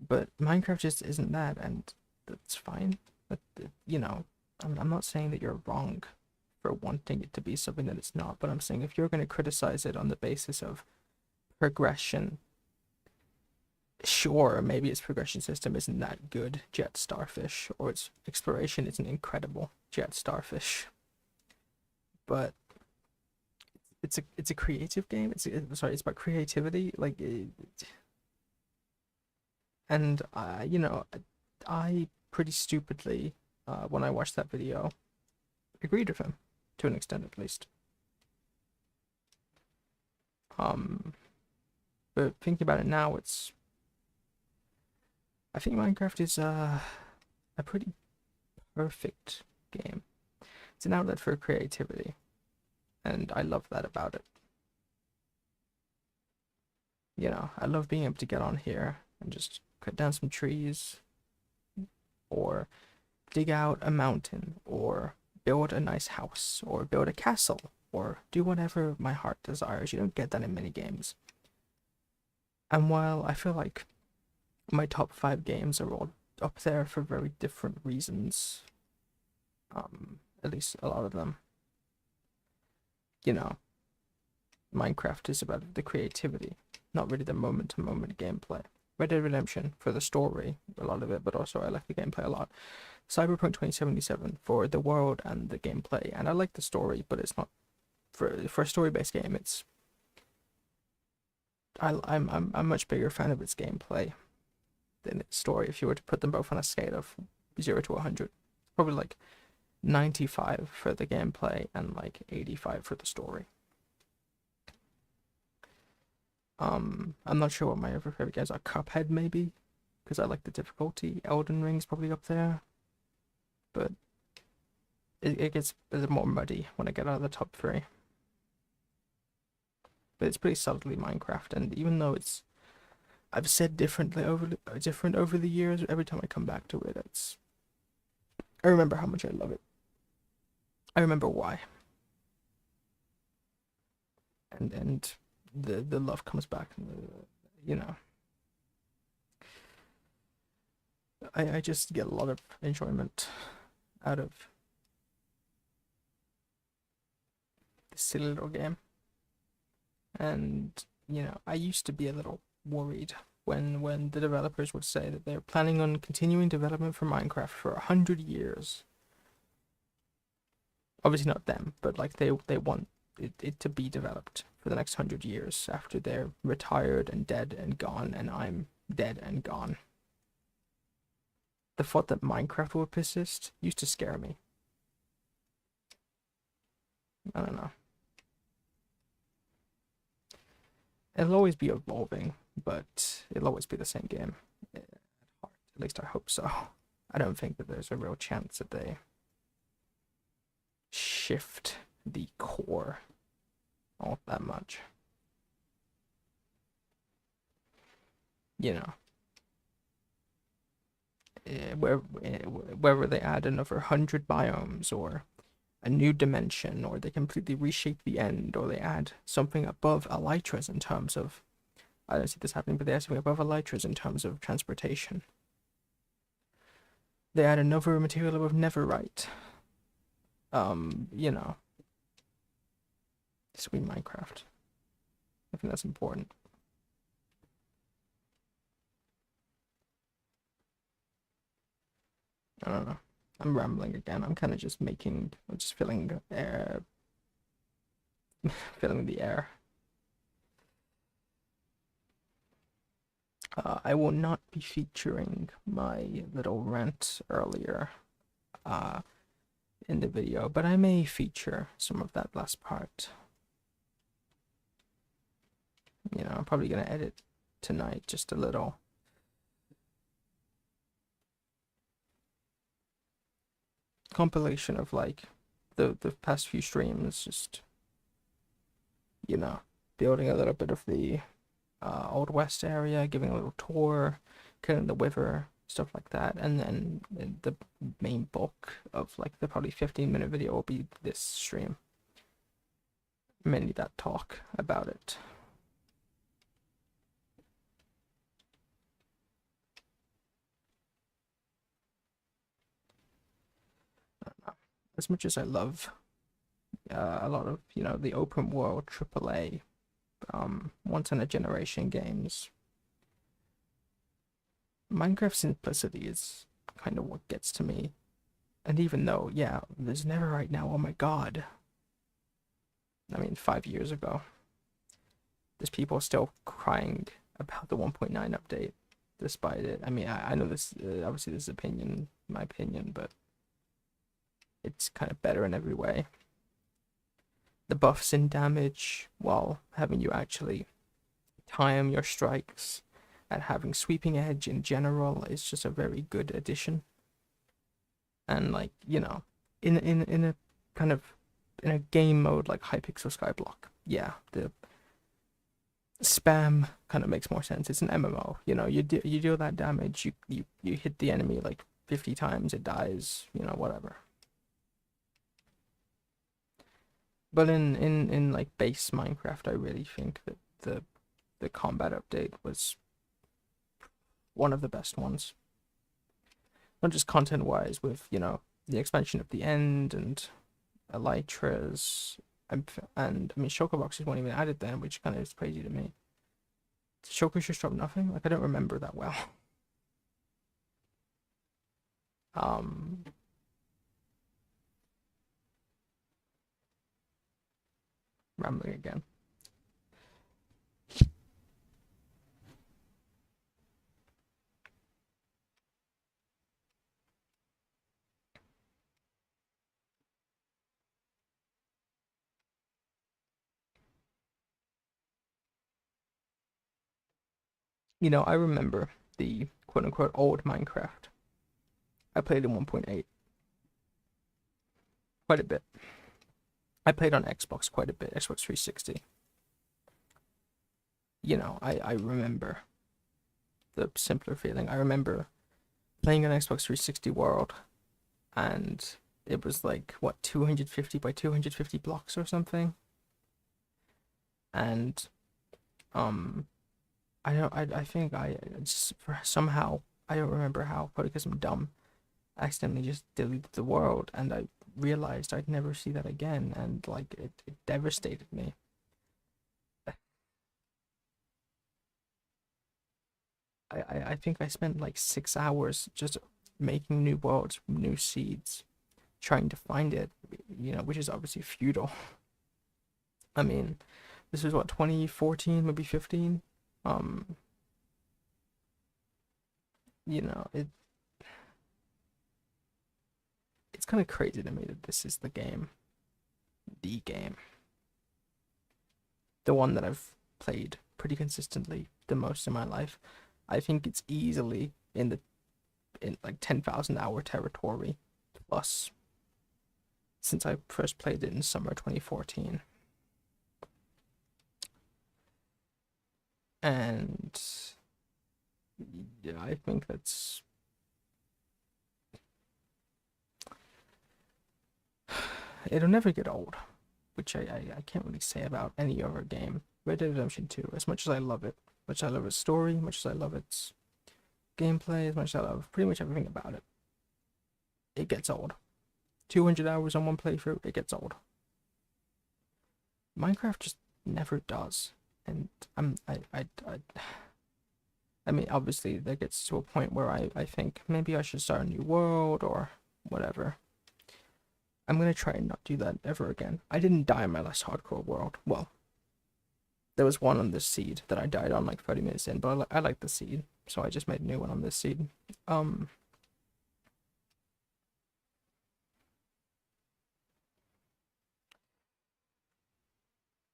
But Minecraft just isn't that, and that's fine. But you know, I'm not saying that you're wrong for wanting it to be something that it's not, but I'm saying if you're going to criticize it on the basis of progression, sure, maybe its progression system isn't that good, Jet Starfish, or its exploration isn't incredible, Jet Starfish. But it's a creative game. Sorry, it's about creativity. And you know, I pretty stupidly, when I watched that video, agreed with him to an extent at least. But thinking about it now, I think Minecraft is a pretty perfect game. It's an outlet for creativity, and I love that about it. You know, I love being able to get on here and just cut down some trees, or dig out a mountain, or build a nice house, or build a castle, or do whatever my heart desires. You don't get that in many games. And while I feel like my top 5 games are all up there for very different reasons, at least a lot of them, you know, Minecraft is about the creativity, not really the moment-to-moment gameplay. Red Dead Redemption for the story, a lot of it, but also I like the gameplay a lot. Cyberpunk 2077 for the world and the gameplay, and I like the story, but it's not for a story-based game. I'm a much bigger fan of its gameplay than its story. If you were to put them both on a scale of 0 to 100, probably like 95 for the gameplay and like 85 for the story. I'm not sure what my other favorite games are. Cuphead maybe, because I like the difficulty. Elden Ring's probably up there, but it gets a bit more muddy when I get out of the top 3. But it's pretty solidly Minecraft, and even though I've said different over the years, every time I come back to it, I remember how much I love it. I remember why. And the love comes back, you know. I just get a lot of enjoyment out of this silly little game. And, you know, I used to be a little worried when the developers would say that they're planning on continuing development for Minecraft for 100 years. Obviously not them, but like they want it to be developed for the next 100 years after they're retired and dead and gone, and I'm dead and gone. The thought that Minecraft would persist used to scare me. I don't know. It'll always be evolving, but it'll always be the same game. At heart, at least I hope so. I don't think that there's a real chance that they shift the core all that much. You know, whether they add another 100 biomes, or a new dimension, or they completely reshape the end, or they add something above elytras in terms of, I don't see this happening, but they add something above elytras in terms of transportation. They add another material above netherite. You know, sweet Minecraft. I think that's important. I don't know. I'm rambling again. I'm kind of just filling air, filling the air. I will not be featuring my little rant earlier. in the video, but I may feature some of that last part. You know, I'm probably gonna edit tonight just a little. Compilation of like the past few streams, just, you know, building a little bit of the Old West area, giving a little tour, killing the Wyver, stuff like that, and then the main bulk of like the probably 15-minute video will be this stream. Mainly that talk about it. As much as I love a lot of, you know, the open world AAA once in a generation games, Minecraft simplicity is kind of what gets to me. And even though, yeah, there's Netherite now, oh my god. I mean, 5 years ago, there's people still crying about the 1.9 update despite it. I mean, I know this, obviously this is my opinion, but it's kind of better in every way. The buffs in damage, while having you actually time your strikes, and having sweeping edge in general is just a very good addition. And like, you know, in a kind of in a game mode like Hypixel Skyblock, yeah, the spam kind of makes more sense. It's an MMO, you know, you deal that damage, you hit the enemy like 50 times, it dies, you know, whatever. But in like base Minecraft, I really think that the combat update was one of the best ones. Not just content wise, with, you know, the expansion of the end and elytras, and I mean shulker boxes weren't even added then, which kind of is crazy to me. Shulkers just drop nothing? Like, I don't remember that well. Rambling again. You know, I remember the quote-unquote old Minecraft. I played in 1.8 quite a bit. I played on Xbox quite a bit, Xbox 360. You know, I remember the simpler feeling. I remember playing an Xbox 360 World, and it was like, what, 250 by 250 blocks or something? And I think I just, for somehow, I don't remember how, probably because I'm dumb, I accidentally just deleted the world, and I realized I'd never see that again, and like it devastated me. I think I spent like 6 hours just making new worlds, new seeds, trying to find it, you know, which is obviously futile. I mean, this was what, 2014, maybe 15. You know, it's kind of crazy to me that this is the game, the one that I've played pretty consistently the most in my life. I think it's easily in like 10,000 hour territory plus since I first played it in summer 2014. And yeah, I think that's, it'll never get old, which I can't really say about any other game. Red Dead Redemption 2, as much as I love it, much as I love its story, much as I love its gameplay, as much as I love pretty much everything about it, it gets old. 200 hours on one playthrough, it gets old. Minecraft just never does, and I mean, obviously, that gets to a point where I think maybe I should start a new world or whatever. I'm gonna try and not do that ever again. I didn't die in my last hardcore world. Well, there was one on this seed that I died on like 30 minutes in, but I like the seed, so I just made a new one on this seed.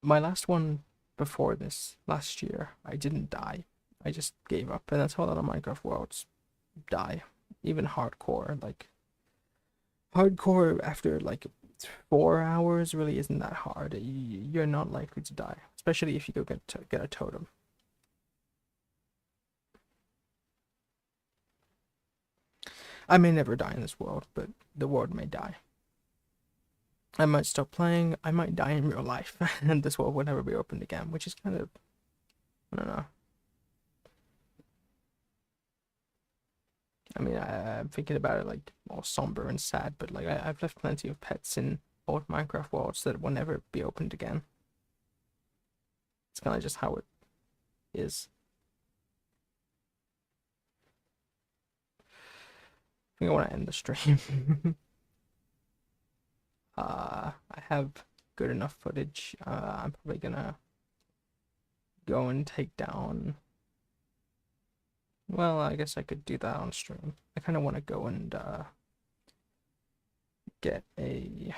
my last one before this, last year, I didn't die. I just gave up, and that's how a lot of Minecraft worlds die. Even hardcore, like hardcore after like 4 hours really isn't that hard. You're not likely to die, especially if you go get a totem. I may never die in this world, but the world may die. I might stop playing, I might die in real life, and this world will never be opened again, which is kind of, I don't know. I mean, I'm thinking about it like all somber and sad, but like I've left plenty of pets in old Minecraft worlds that will never be opened again. It's kind of just how it is. I think I want to end the stream. I have good enough footage. I'm probably gonna go and take down. Well, I guess I could do that on stream. I kind of want to go and get a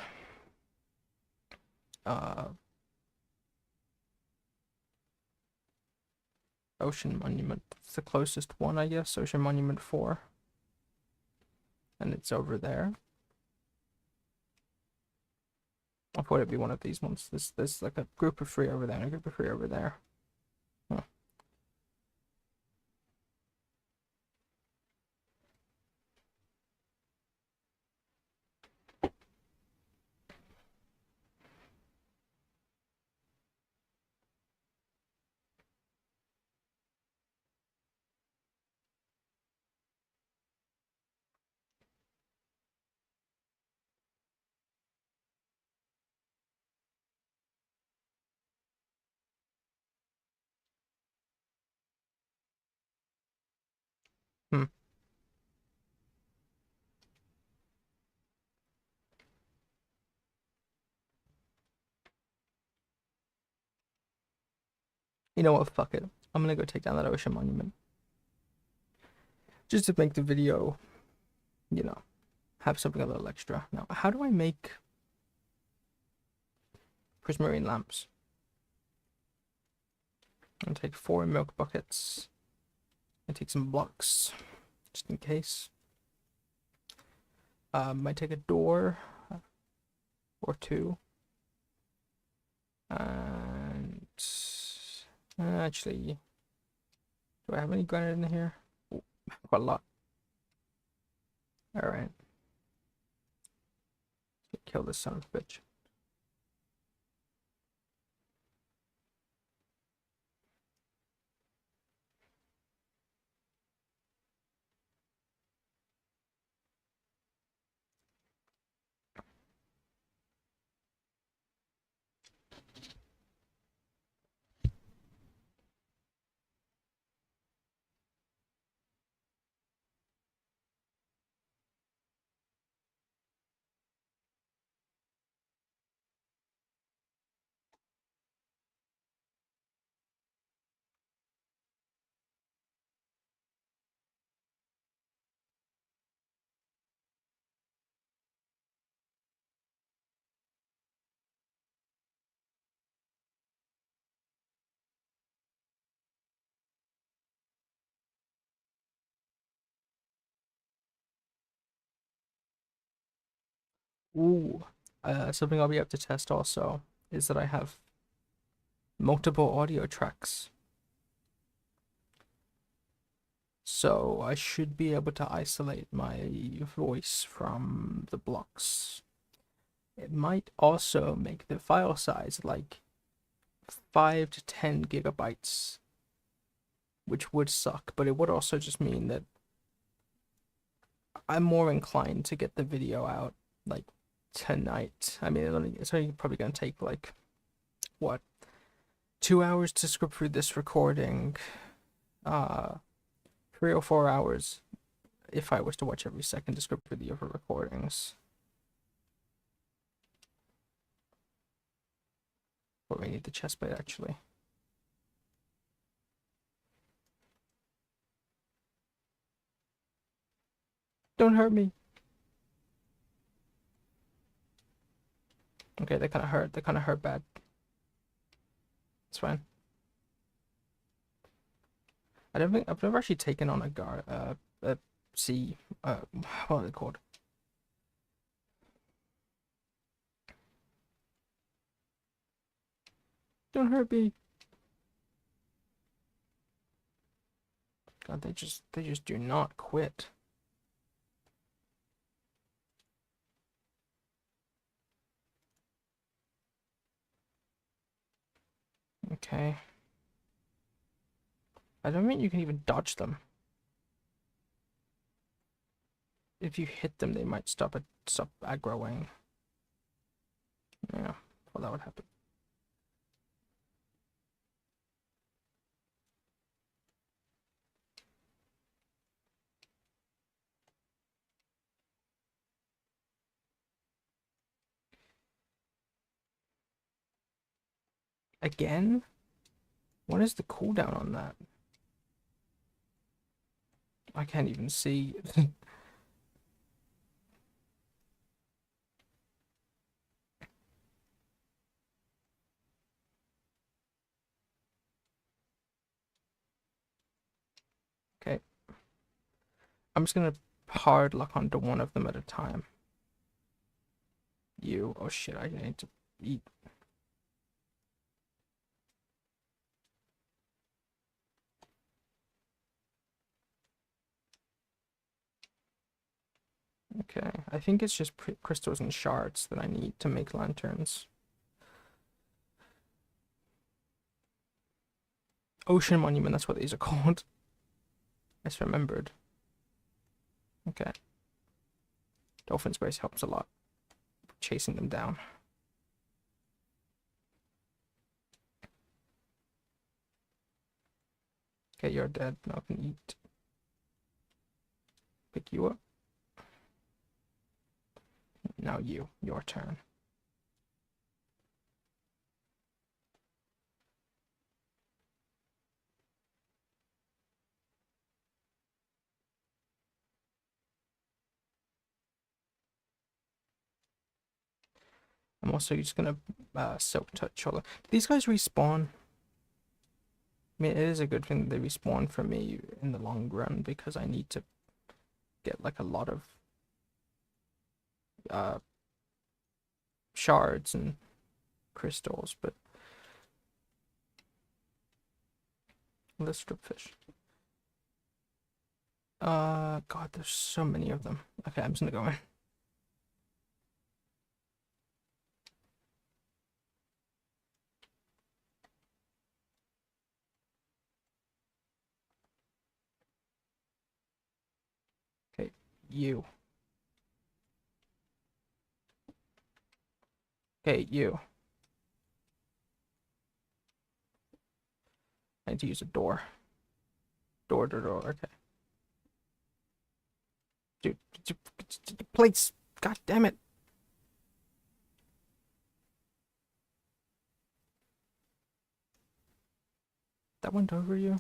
Ocean Monument. It's the closest one, I guess. Ocean Monument 4. And it's over there. I'll put it be one of these ones. There's like a group of 3 over there and a group of 3 over there. Huh. Hmm. You know what? Fuck it. I'm gonna go take down that Ocean Monument. Just to make the video, you know, have something a little extra. Now, how do I make prismarine lamps? I'll take 4 milk buckets. I take some blocks, just in case. Might take a door or 2. And actually, do I have any granite in here? Ooh, quite a lot. All right. Kill this son of a bitch. Ooh, something I'll be able to test also is that I have multiple audio tracks. So I should be able to isolate my voice from the blocks. It might also make the file size like 5 to 10 gigabytes, which would suck, but it would also just mean that I'm more inclined to get the video out like tonight. I mean, it's only probably gonna take like what, 2 hours to script through this recording, 3 or 4 hours if I was to watch every second to script through the other recordings. But we need the chestplate actually. Don't hurt me. Okay, they kind of hurt. They kind of hurt bad. fine. I don't think I've never actually taken on a sea what are they called? Don't hurt me. God, they just do not quit. Okay. I don't think you can even dodge them. If you hit them, they might stop aggroing. Yeah, well, that would happen. Again? What is the cooldown on that? I can't even see. Okay. I'm just gonna hard lock onto one of them at a time. You. Oh shit, I need to eat. Okay, I think it's just crystals and shards that I need to make lanterns. Ocean Monument, that's what these are called. I just remembered. Okay. Dolphin Space helps a lot. Chasing them down. Okay, you're dead. Now I can eat. Pick you up. Now your turn. I'm also just gonna Silk Touch all. These guys respawn. I mean, it is a good thing that they respawn for me in the long run because I need to get like a lot of uh shards and crystals, but let's strip fish. God, there's so many of them. Okay, I'm just gonna go in. Okay, you. Okay, you. I need to use a door. Door. Okay. Dude, plates. God damn it. That went over you?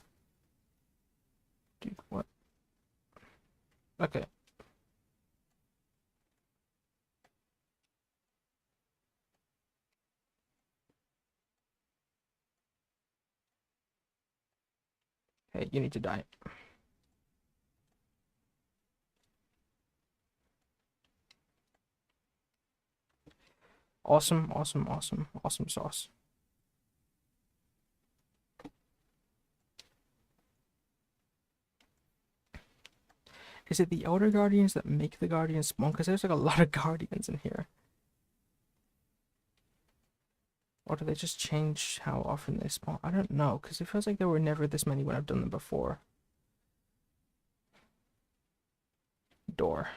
Dude, what? Okay. Hey, you need to die. Awesome sauce. Is it the Elder Guardians that make the Guardians spawn? Because there's like a lot of Guardians in here. Or do they just change how often they spawn? I don't know, because it feels like there were never this many when I've done them before. Door.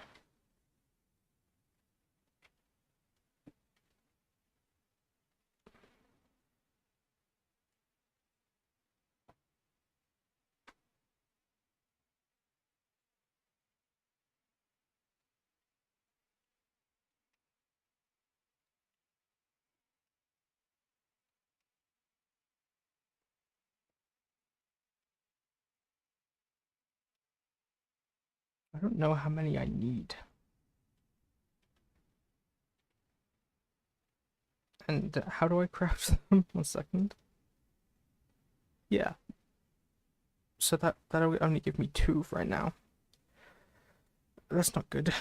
I don't know how many I need. And how do I craft them? 1 second. Yeah. So that'll only give me 2 right now. That's not good.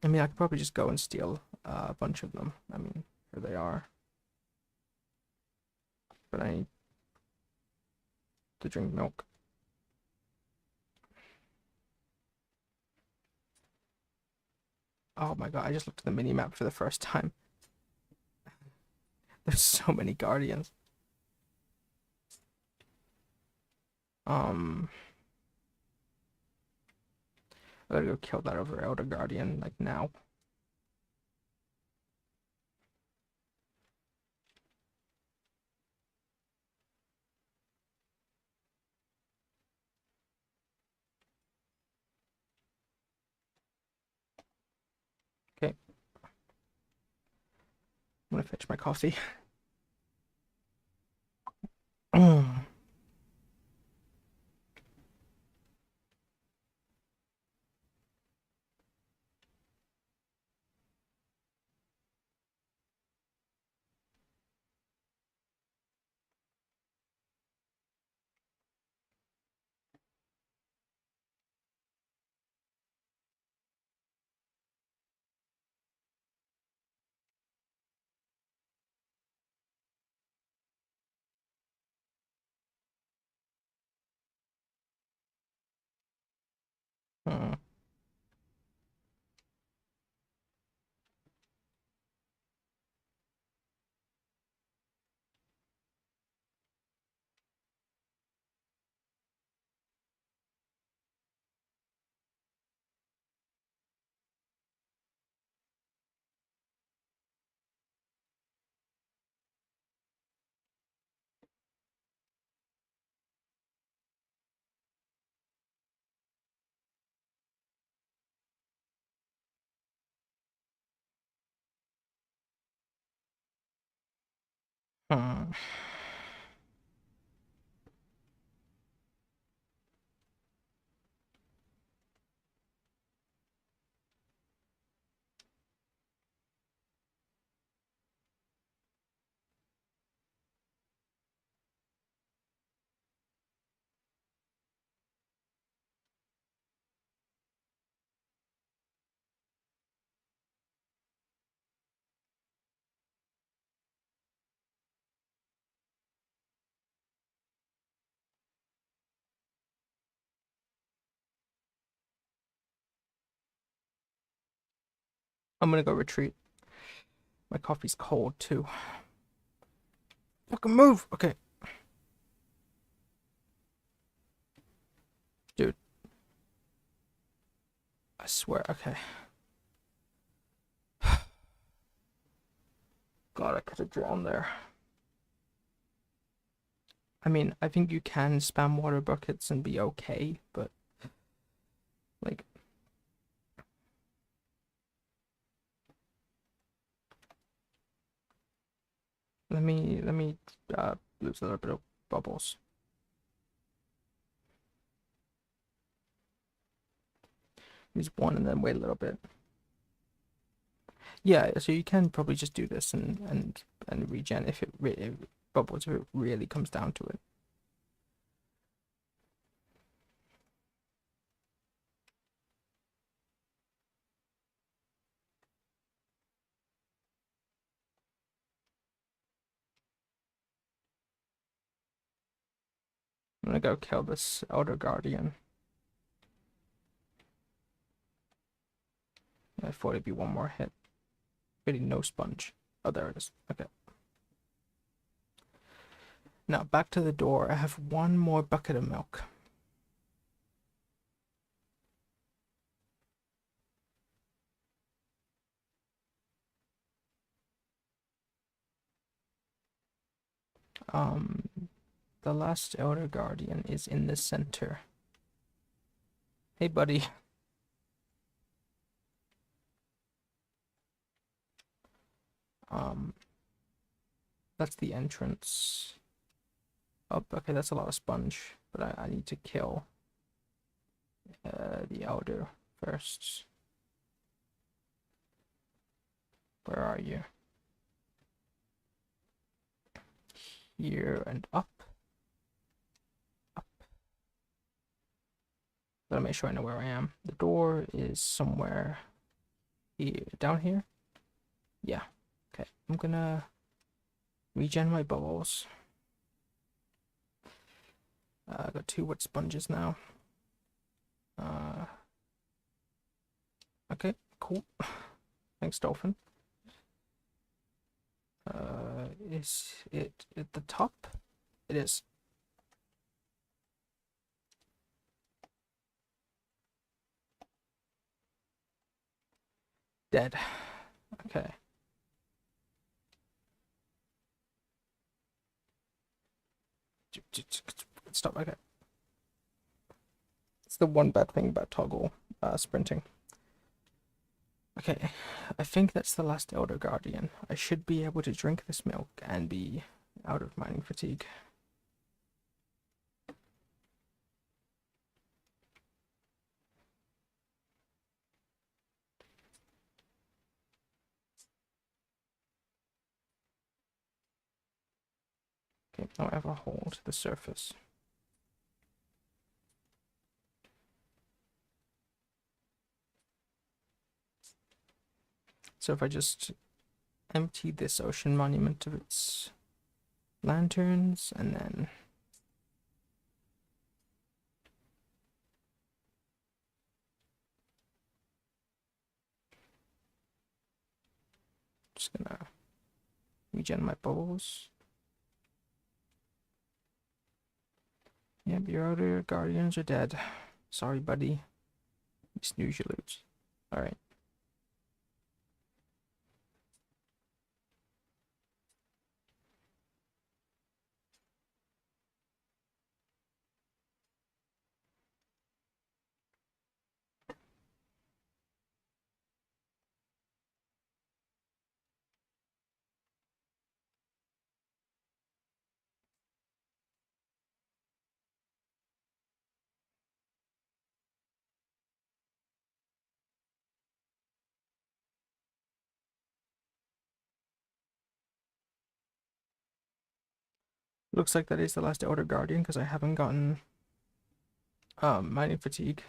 I mean, I could probably just go and steal a bunch of them. I mean, here they are. But I need to drink milk. Oh my god, I just looked at the mini map for the first time. There's so many guardians. Um, I gotta go kill that over Elder Guardian, like now. Okay. I'm gonna fetch my coffee. Hmm. Hmm. I'm gonna go retreat. My coffee's cold too. Fucking move! Okay. Dude. I swear, okay. God, I could have drowned there. I mean, I think you can spam water buckets and be okay, but like, let me lose a little bit of bubbles. Use one and then wait a little bit. Yeah, so you can probably just do this and regen if if bubbles if it really comes down to it. I'm gonna go kill this Elder Guardian. I thought it'd be one more hit. Really, no sponge. Oh, there it is. Okay. Now back to the door. I have one more bucket of milk. Um, the last Elder Guardian is in the center. Hey, buddy. Um, that's the entrance. Oh, okay, that's a lot of sponge, but I need to kill the Elder first. Where are you? Here and up. Gotta make sure I know where I am. The door is somewhere here, down here. Yeah. Okay. I'm gonna regen my bubbles. I got 2 wood sponges now. Okay, cool. Thanks, dolphin. Is it at the top? It is. Dead. Okay. Stop. Okay. It's the one bad thing about toggle sprinting. Okay, I think that's the last Elder Guardian. I should be able to drink this milk and be out of mining fatigue. Okay, now I have a hole to the surface. So if I just empty this ocean monument of its lanterns and then just gonna regen my bubbles. Yep, your other guardians are dead. Sorry, buddy. You snooze, you lose. Alright. Looks like that is the last Elder Guardian because I haven't gotten mining fatigue.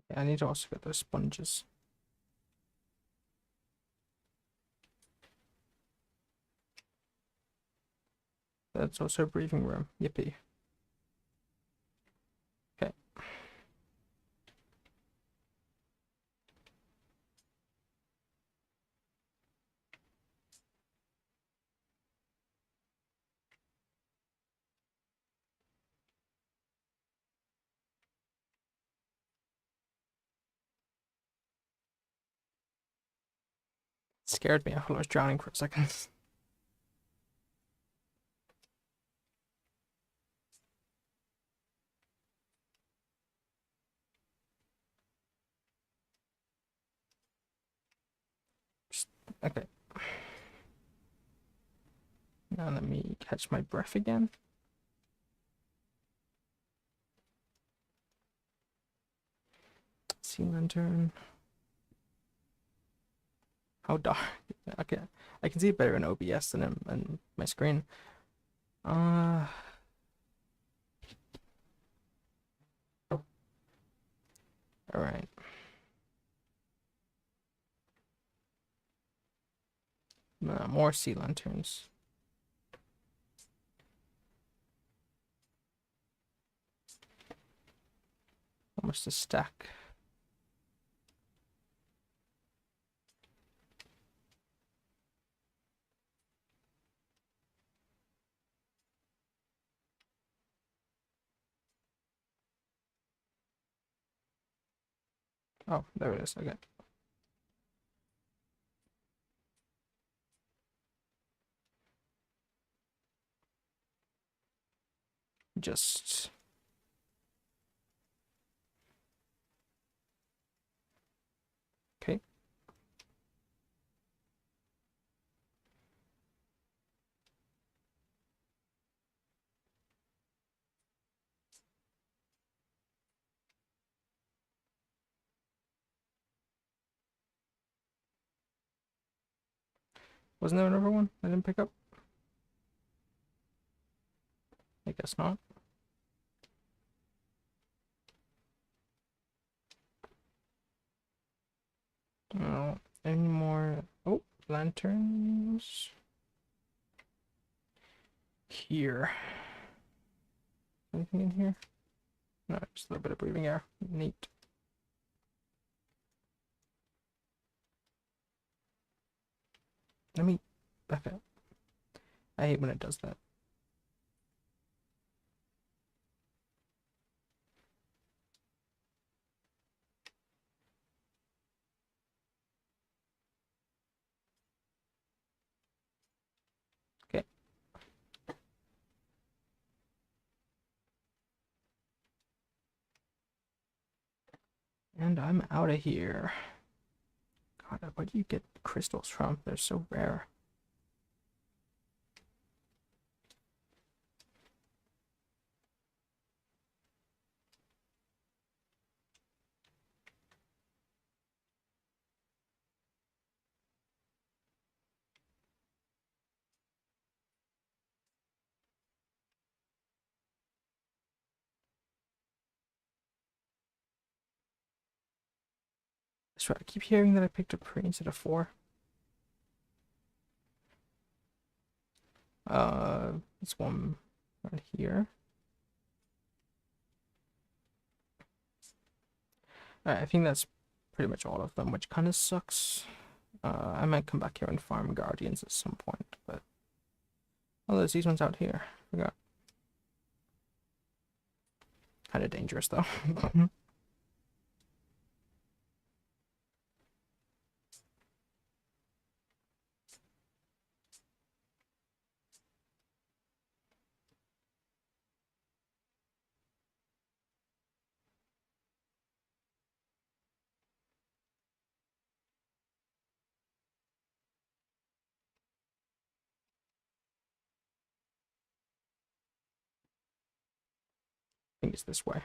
Okay, I need to also get those sponges. That's also a breathing room. Yippee. Okay. It scared me. I thought I was drowning for a second. Okay. Now let me catch my breath again. Sea lantern. How dark? Okay, I can see it better in OBS than in my screen. All right. More sea lanterns. Almost a stack. Oh, there it is. Okay. just... Okay. Wasn't there another one I didn't pick up? I guess not. No, any more? Oh, lanterns. Here. Anything in here? No, just a little bit of breathing air. Neat. Let me back up. I hate when it does that. Okay. And I'm out of here. God, where do you get crystals from? They're so rare. That's right. I keep hearing that I picked up 3 instead of 4. This one right here. Alright, I think that's pretty much all of them, which kind of sucks. I might come back here and farm guardians at some point, but... Oh, there's these ones out here. Forgot. Kind of dangerous, though. I think it's this way.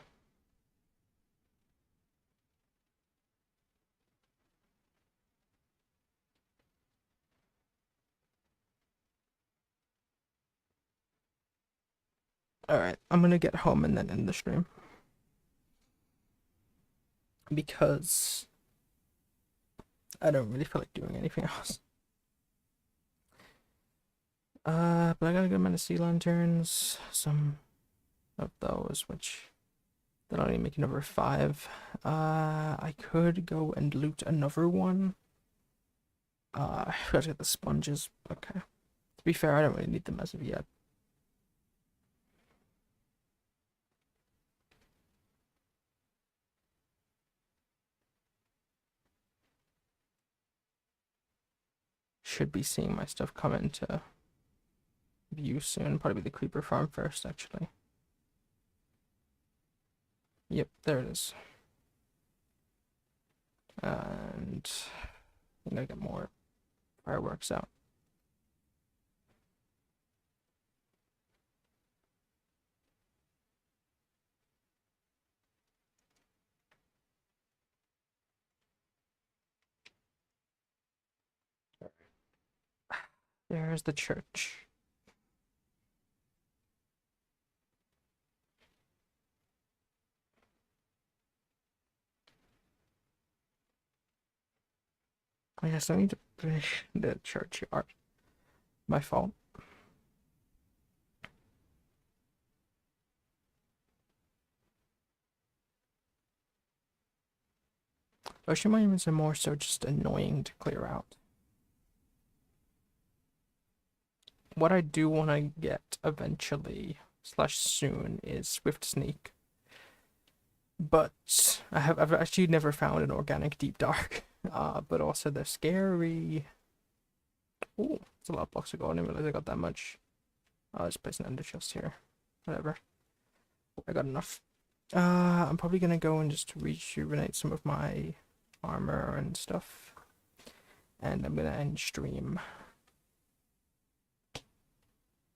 Alright, I'm gonna get home and then end the stream. Because I don't really feel like doing anything else. But I got a good amount of sea lanterns. Some of those, which they're only making over 5. I could go and loot another one. I forgot to get the sponges. Okay. To be fair, I don't really need them as of yet. Should be seeing my stuff come into view soon. Probably the creeper farm first, actually. Yep, there it is. And I'm gonna get more fireworks out. There's the church. I guess I need to finish the churchyard. My fault. Ocean monuments are more so just annoying to clear out. What I do want to get eventually slash soon is Swift Sneak. But I've actually never found an organic deep dark. But also they're scary. Oh, it's a lot of blocks ago. I didn't realize I got that much. I'll just place an ender chest here. Whatever. I got enough. I'm probably gonna go and just rejuvenate some of my armor and stuff. And I'm gonna end stream.